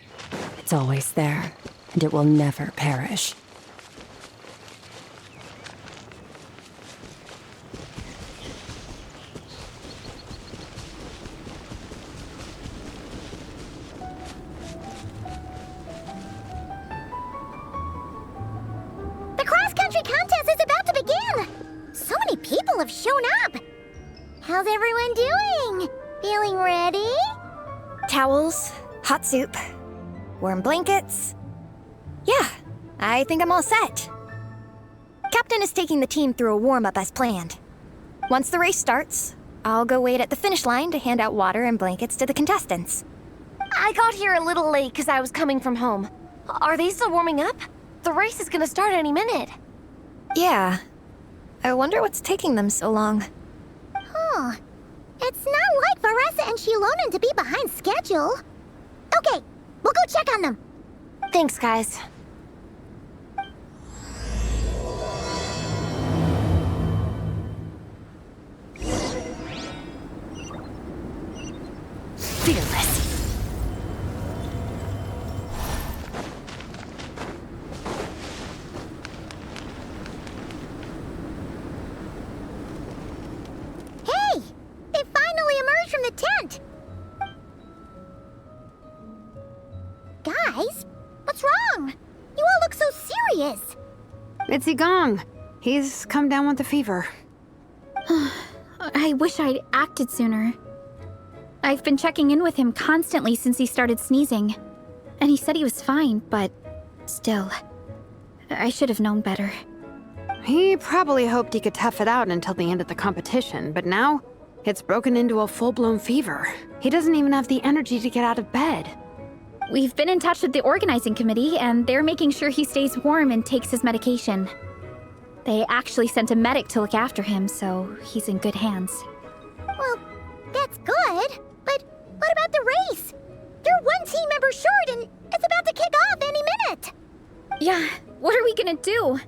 It's always there, and it will never perish. The cross-country contest is about to begin! So many people have shown up! How's everyone doing? Feeling ready? Towels, hot soup, warm blankets. Yeah, I think I'm all set. Captain is taking the team through a warm-up as planned. Once the race starts, I'll go wait at the finish line to hand out water and blankets to the contestants. I got here a little late because I was coming from home. Are they still warming up? The race is gonna start any minute. Yeah. I wonder what's taking them so long. Huh. It's not like Varessa and Shilonen to be behind schedule. Okay, we'll go check on them. Thanks, guys. Fearless. Hey! They finally emerged from the tent! Guys, what's wrong? You all look so serious. It's Igong. He's come down with the fever. I wish I'd acted sooner. I've been checking in with him constantly since he started sneezing. And he said he was fine, but still, I should have known better. He probably hoped he could tough it out until the end of the competition, but now it's broken into a full-blown fever. He doesn't even have the energy to get out of bed. We've been in touch with the organizing committee, and they're making sure he stays warm and takes his medication. They actually sent a medic to look after him, so he's in good hands. Well, that's good. But what about the race? You're one team member short and it's about to kick off any minute. Yeah, what are we gonna do?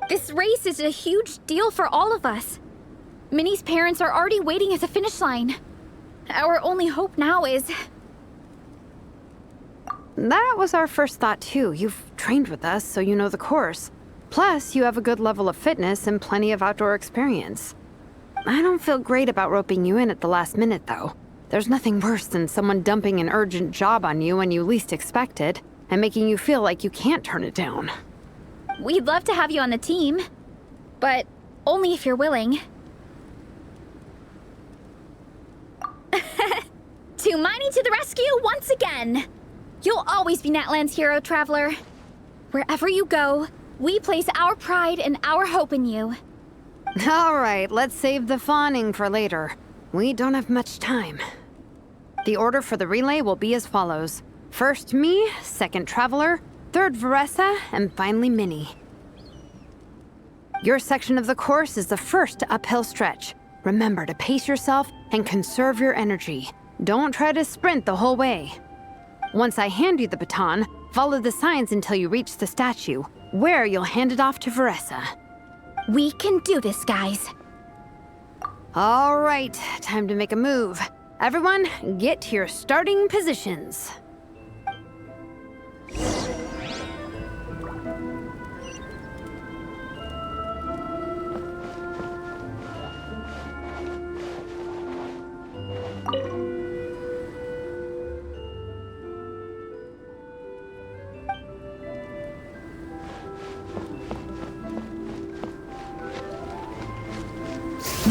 This race is a huge deal for all of us. Minnie's parents are already waiting at the finish line. Our only hope now is... That was our first thought too. You've trained with us, so you know the course. Plus, you have a good level of fitness and plenty of outdoor experience. I don't feel great about roping you in at the last minute, though. There's nothing worse than someone dumping an urgent job on you when you least expect it, and making you feel like you can't turn it down. We'd love to have you on the team, but only if you're willing. Tumani to the rescue once again! You'll always be Natlan's hero, Traveler. Wherever you go, we place our pride and our hope in you. All right, let's save the fawning for later. We don't have much time. The order for the relay will be as follows. First me, second Traveler, third Veressa, and finally Minnie. Your section of the course is the first uphill stretch. Remember to pace yourself and conserve your energy. Don't try to sprint the whole way. Once I hand you the baton, follow the signs until you reach the statue, where you'll hand it off to Veressa. We can do this, guys. All right, time to make a move. Everyone, get to your starting positions.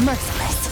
Merciless.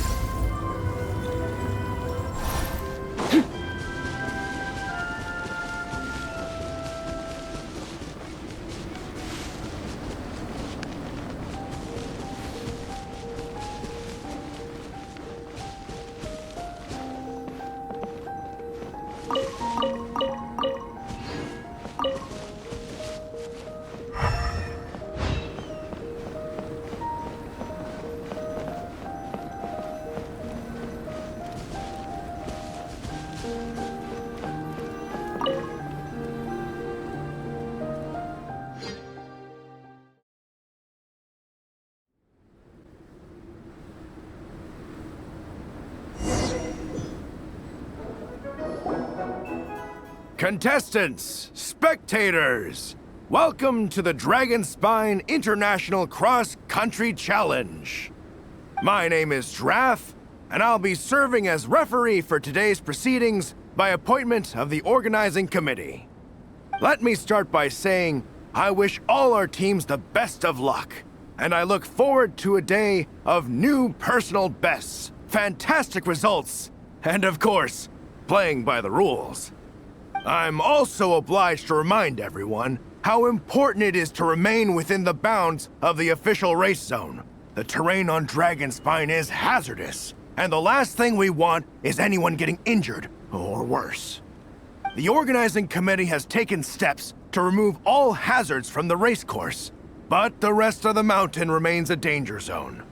Contestants, spectators, welcome to the Dragonspine International Cross Country Challenge. My name is Draff, and I'll be serving as referee for today's proceedings by appointment of the organizing committee. Let me start by saying I wish all our teams the best of luck, and I look forward to a day of new personal bests, fantastic results, and of course, playing by the rules. I'm also obliged to remind everyone how important it is to remain within the bounds of the official race zone. The terrain on Dragonspine is hazardous, and the last thing we want is anyone getting injured, or worse. The organizing committee has taken steps to remove all hazards from the race course, but the rest of the mountain remains a danger zone.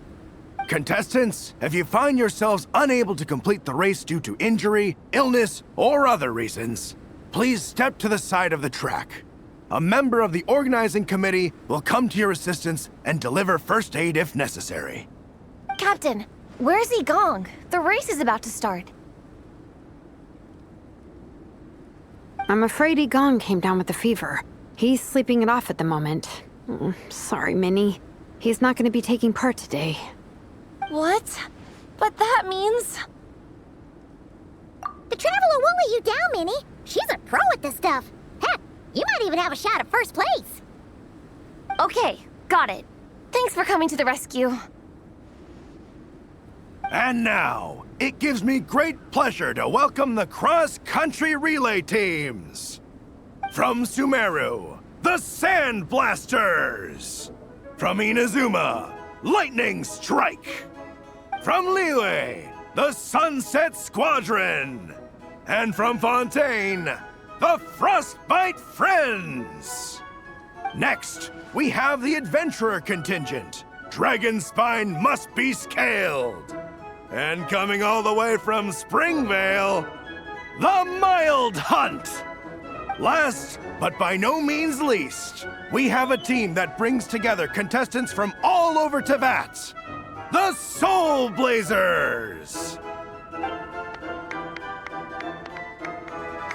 Contestants, if you find yourselves unable to complete the race due to injury, illness, or other reasons, please step to the side of the track. A member of the organizing committee will come to your assistance and deliver first aid if necessary. Captain, where's Gong? The race is about to start. I'm afraid Gong came down with a fever. He's sleeping it off at the moment. Sorry, Minnie. He's not going to be taking part today. What? But that means... The Traveler won't let you down, Minnie. She's a pro at this stuff. Heck, you might even have a shot at first place. Okay, got it. Thanks for coming to the rescue. And now, it gives me great pleasure to welcome the cross-country relay teams. From Sumeru, the Sand Blasters. From Inazuma, Lightning Strike. From Liyue, the Sunset Squadron. And from Fontaine, the Frostbite Friends. Next, we have the adventurer contingent. Dragonspine must be scaled. And coming all the way from Springvale, the Mild Hunt. Last, but by no means least, we have a team that brings together contestants from all over Teyvat. The Soul Blazers!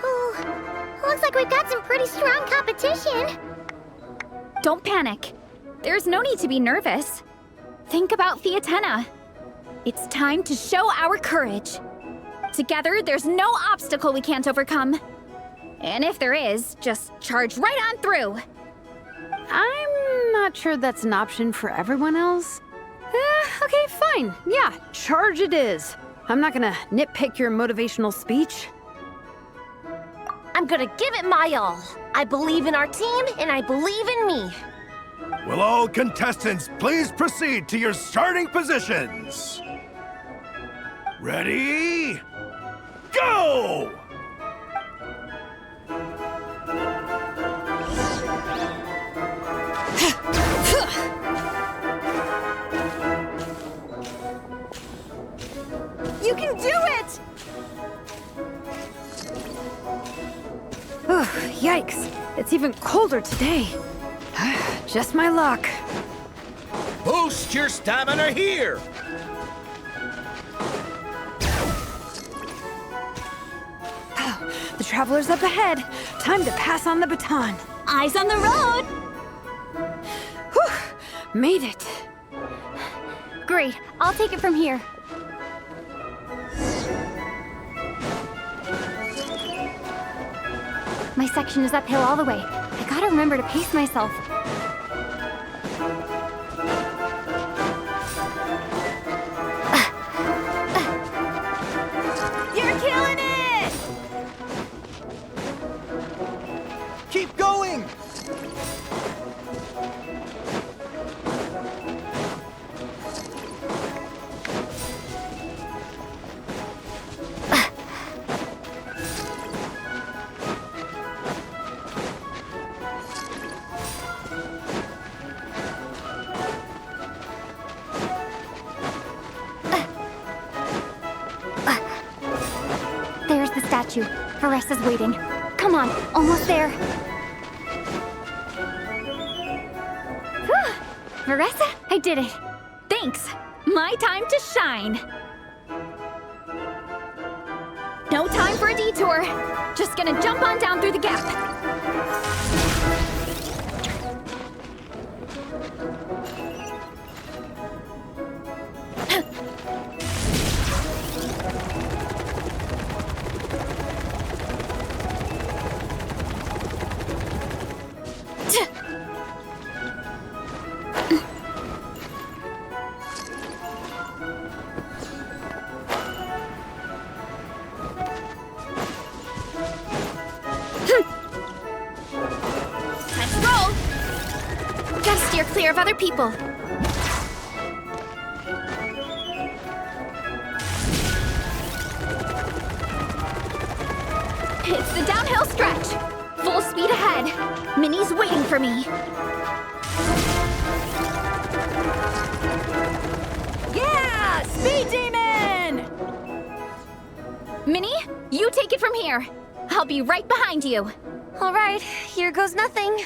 Ooh, looks like we've got some pretty strong competition. Don't panic. There's no need to be nervous. Think about Fiatenna. It's time to show our courage. Together, there's no obstacle we can't overcome. And if there is, just charge right on through. I'm not sure that's an option for everyone else. Okay, fine. Yeah, charge it is. I'm not gonna nitpick your motivational speech. I'm gonna give it my all. I believe in our team, and I believe in me. Will all contestants please proceed to your starting positions? Ready? Go! You can do it! Oh, yikes. It's even colder today. Just my luck. Boost your stamina here! The traveler's up ahead. Time to pass on the baton. Eyes on the road! Whew, made it. Great, I'll take it from here. My section is uphill all the way. I gotta remember to pace myself. You're killing it! Keep going! There's the statue. Varessa's waiting. Come on, almost there. Whew. Varessa, I did it. Thanks. My time to shine. No time for a detour. Just gonna jump on down through the gap. Let's roll. Gotta steer clear of other people. It's the downhill stretch. Full speed ahead. Minnie's waiting for me. Yeah! Speed Demon! Minnie, you take it from here. I'll be right behind you. All right, here goes nothing.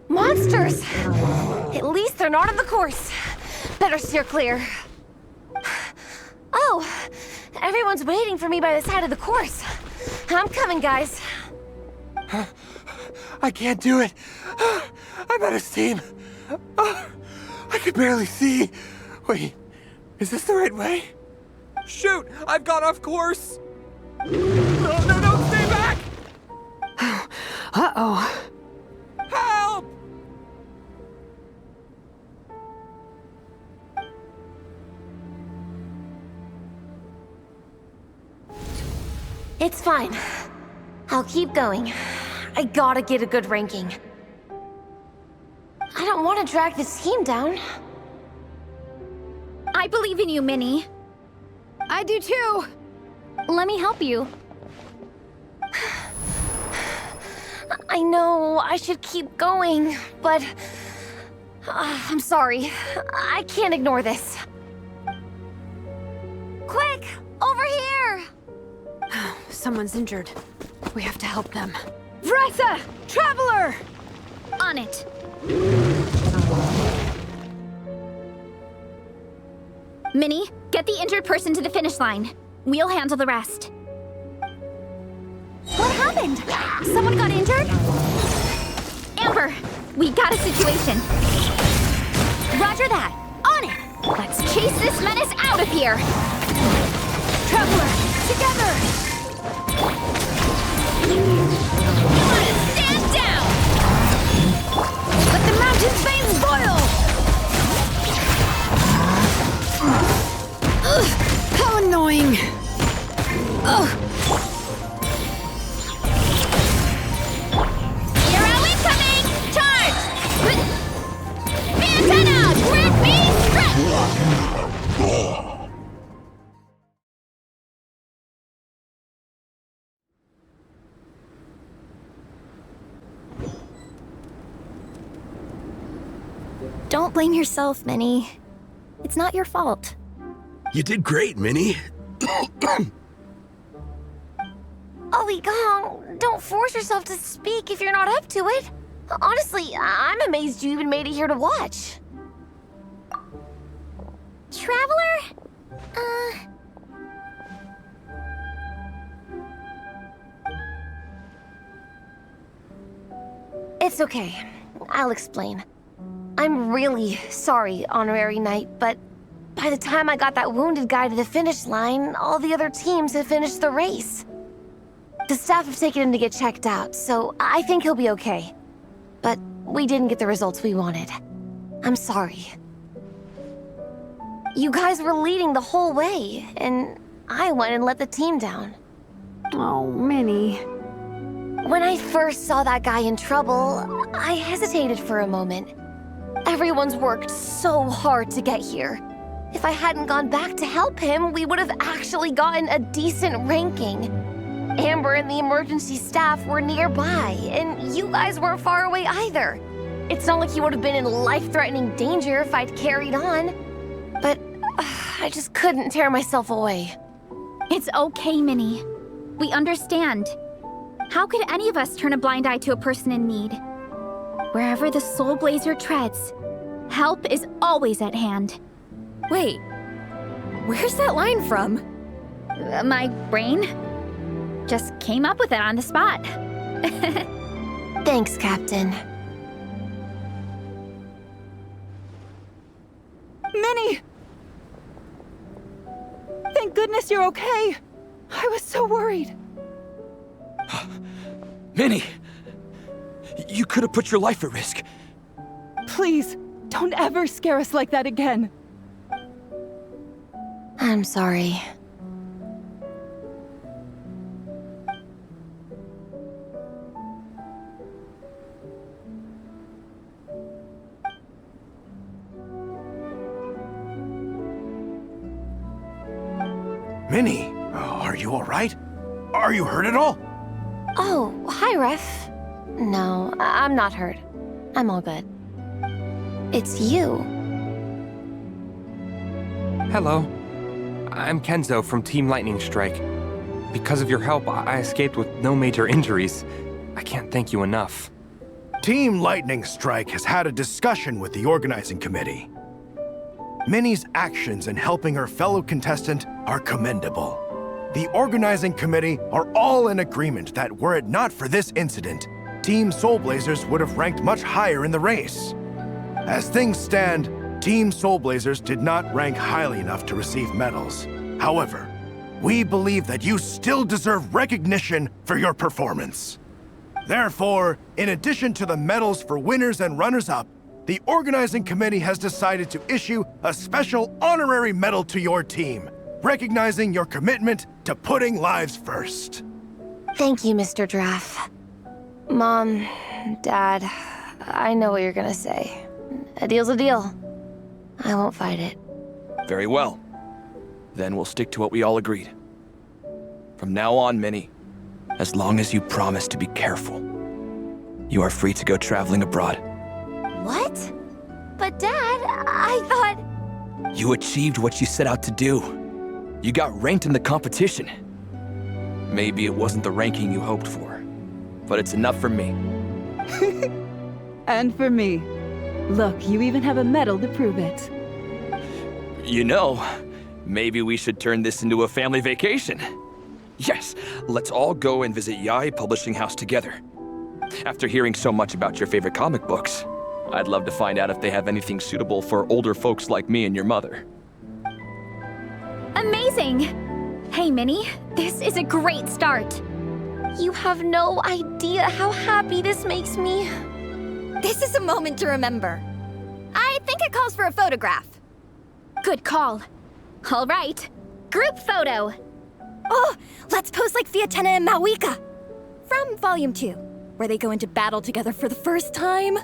Monsters! At least they're not on the course. Better steer clear. Oh, everyone's waiting for me by the side of the course. I'm coming, guys. I can't do it. I'm out of steam. I could barely see. Wait, is this the right way? Shoot! I've got off course! No, stay back! Uh-oh. Help! It's fine. I'll keep going. I gotta get a good ranking. I don't want to drag this team down. I believe in you, Minnie. I do too. Let me help you. I know I should keep going, but I'm sorry. I can't ignore this. Quick, over here! Someone's injured. We have to help them. Vressa! Traveler! On it. Minnie, get the injured person to the finish line. We'll handle the rest. What happened? Someone got injured? Amber, we got a situation. Roger that. On it. Let's chase this menace out of here. Traveler, together! Stand down! Let the mountain's veins boil! Ugh, how annoying! Ugh. Hero incoming! Charge! Antenna! Grid B stretch! Don't blame yourself, Minnie. It's not your fault. You did great, Minnie. Ollie Gong, don't force yourself to speak if you're not up to it. Honestly, I'm amazed you even made it here to watch. Traveler? It's okay. I'll explain. I'm really sorry, Honorary Knight, but by the time I got that wounded guy to the finish line, all the other teams had finished the race. The staff have taken him to get checked out, so I think he'll be okay. But we didn't get the results we wanted. I'm sorry. You guys were leading the whole way, and I went and let the team down. Oh, Minnie. When I first saw that guy in trouble, I hesitated for a moment. Everyone's worked so hard to get here. If I hadn't gone back to help him, we would have actually gotten a decent ranking. Amber and the emergency staff were nearby, and you guys weren't far away either. It's not like you would have been in life-threatening danger if I'd carried on. But I just couldn't tear myself away. It's okay, Minnie. We understand. How could any of us turn a blind eye to a person in need? Wherever the Soul Blazer treads, help is always at hand. Wait, where's that line from? My brain just came up with it on the spot. Thanks, Captain. Minnie! Thank goodness you're okay. I was so worried. Minnie! You could have put your life at risk. Please, don't ever scare us like that again. I'm sorry. Minnie, are you all right? Are you hurt at all? Oh, hi, Ref. No, I'm not hurt. I'm all good. It's you. Hello. I'm Kenzo from Team Lightning Strike. Because of your help, I escaped with no major injuries. I can't thank you enough. Team Lightning Strike has had a discussion with the organizing committee. Minnie's actions in helping her fellow contestant are commendable. The organizing committee are all in agreement that were it not for this incident, Team Soul Blazers would have ranked much higher in the race. As things stand, Team Soul Blazers did not rank highly enough to receive medals. However, we believe that you still deserve recognition for your performance. Therefore, in addition to the medals for winners and runners-up, the organizing committee has decided to issue a special honorary medal to your team, recognizing your commitment to putting lives first. Thank you, Mr. Draff. Mom, Dad, I know what you're gonna say. A deal's a deal. I won't fight it. Very well. Then we'll stick to what we all agreed. From now on, Minnie, as long as you promise to be careful, you are free to go traveling abroad. What? But Dad, I thought... You achieved what you set out to do. You got ranked in the competition. Maybe it wasn't the ranking you hoped for, but it's enough for me. And for me. Look, you even have a medal to prove it. You know, maybe we should turn this into a family vacation. Yes, let's all go and visit Yai Publishing House together. After hearing so much about your favorite comic books, I'd love to find out if they have anything suitable for older folks like me and your mother. Amazing! Hey, Minnie, this is a great start. You have no idea how happy this makes me. This is a moment to remember. I think it calls for a photograph. Good call. All right, group photo. Oh, let's pose like Fiatena and Mawika. From Volume 2, where they go into battle together for the first time.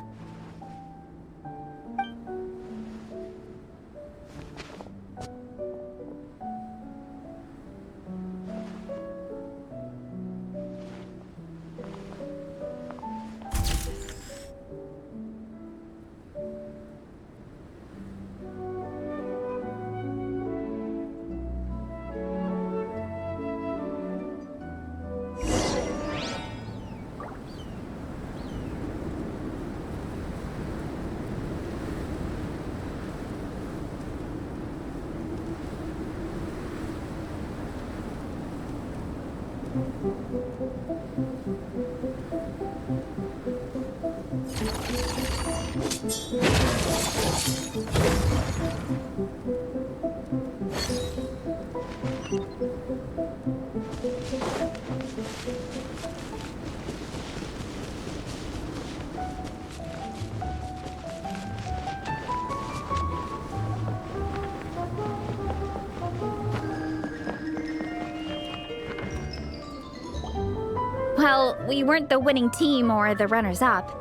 Well, we weren't the winning team or the runners-up.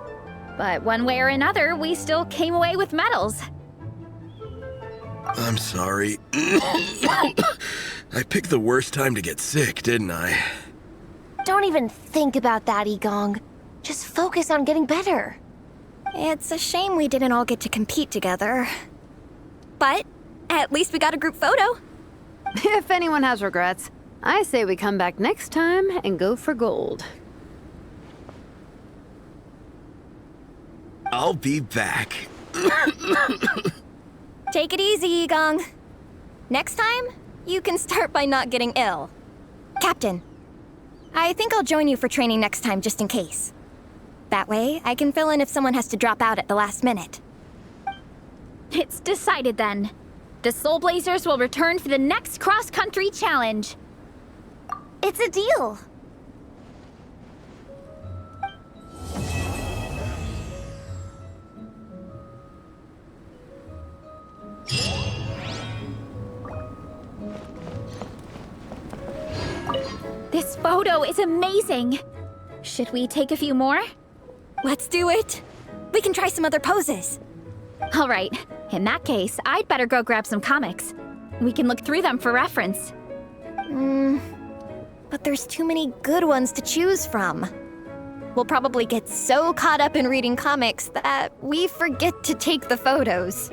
But one way or another, we still came away with medals. I'm sorry. I picked the worst time to get sick, didn't I? Don't even think about that, Igong. Just focus on getting better. It's a shame we didn't all get to compete together. But at least we got a group photo. If anyone has regrets, I say we come back next time and go for gold. I'll be back. Take it easy, Igong. Next time, you can start by not getting ill. Captain, I think I'll join you for training next time just in case. That way, I can fill in if someone has to drop out at the last minute. It's decided then. The Soul Blazers will return for the next cross-country challenge. It's a deal. This photo is amazing. Should we take a few more? Let's do it. We can try some other poses. All right. In that case, I'd better go grab some comics. We can look through them for reference. But there's too many good ones to choose from. We'll probably get so caught up in reading comics that we forget to take the photos.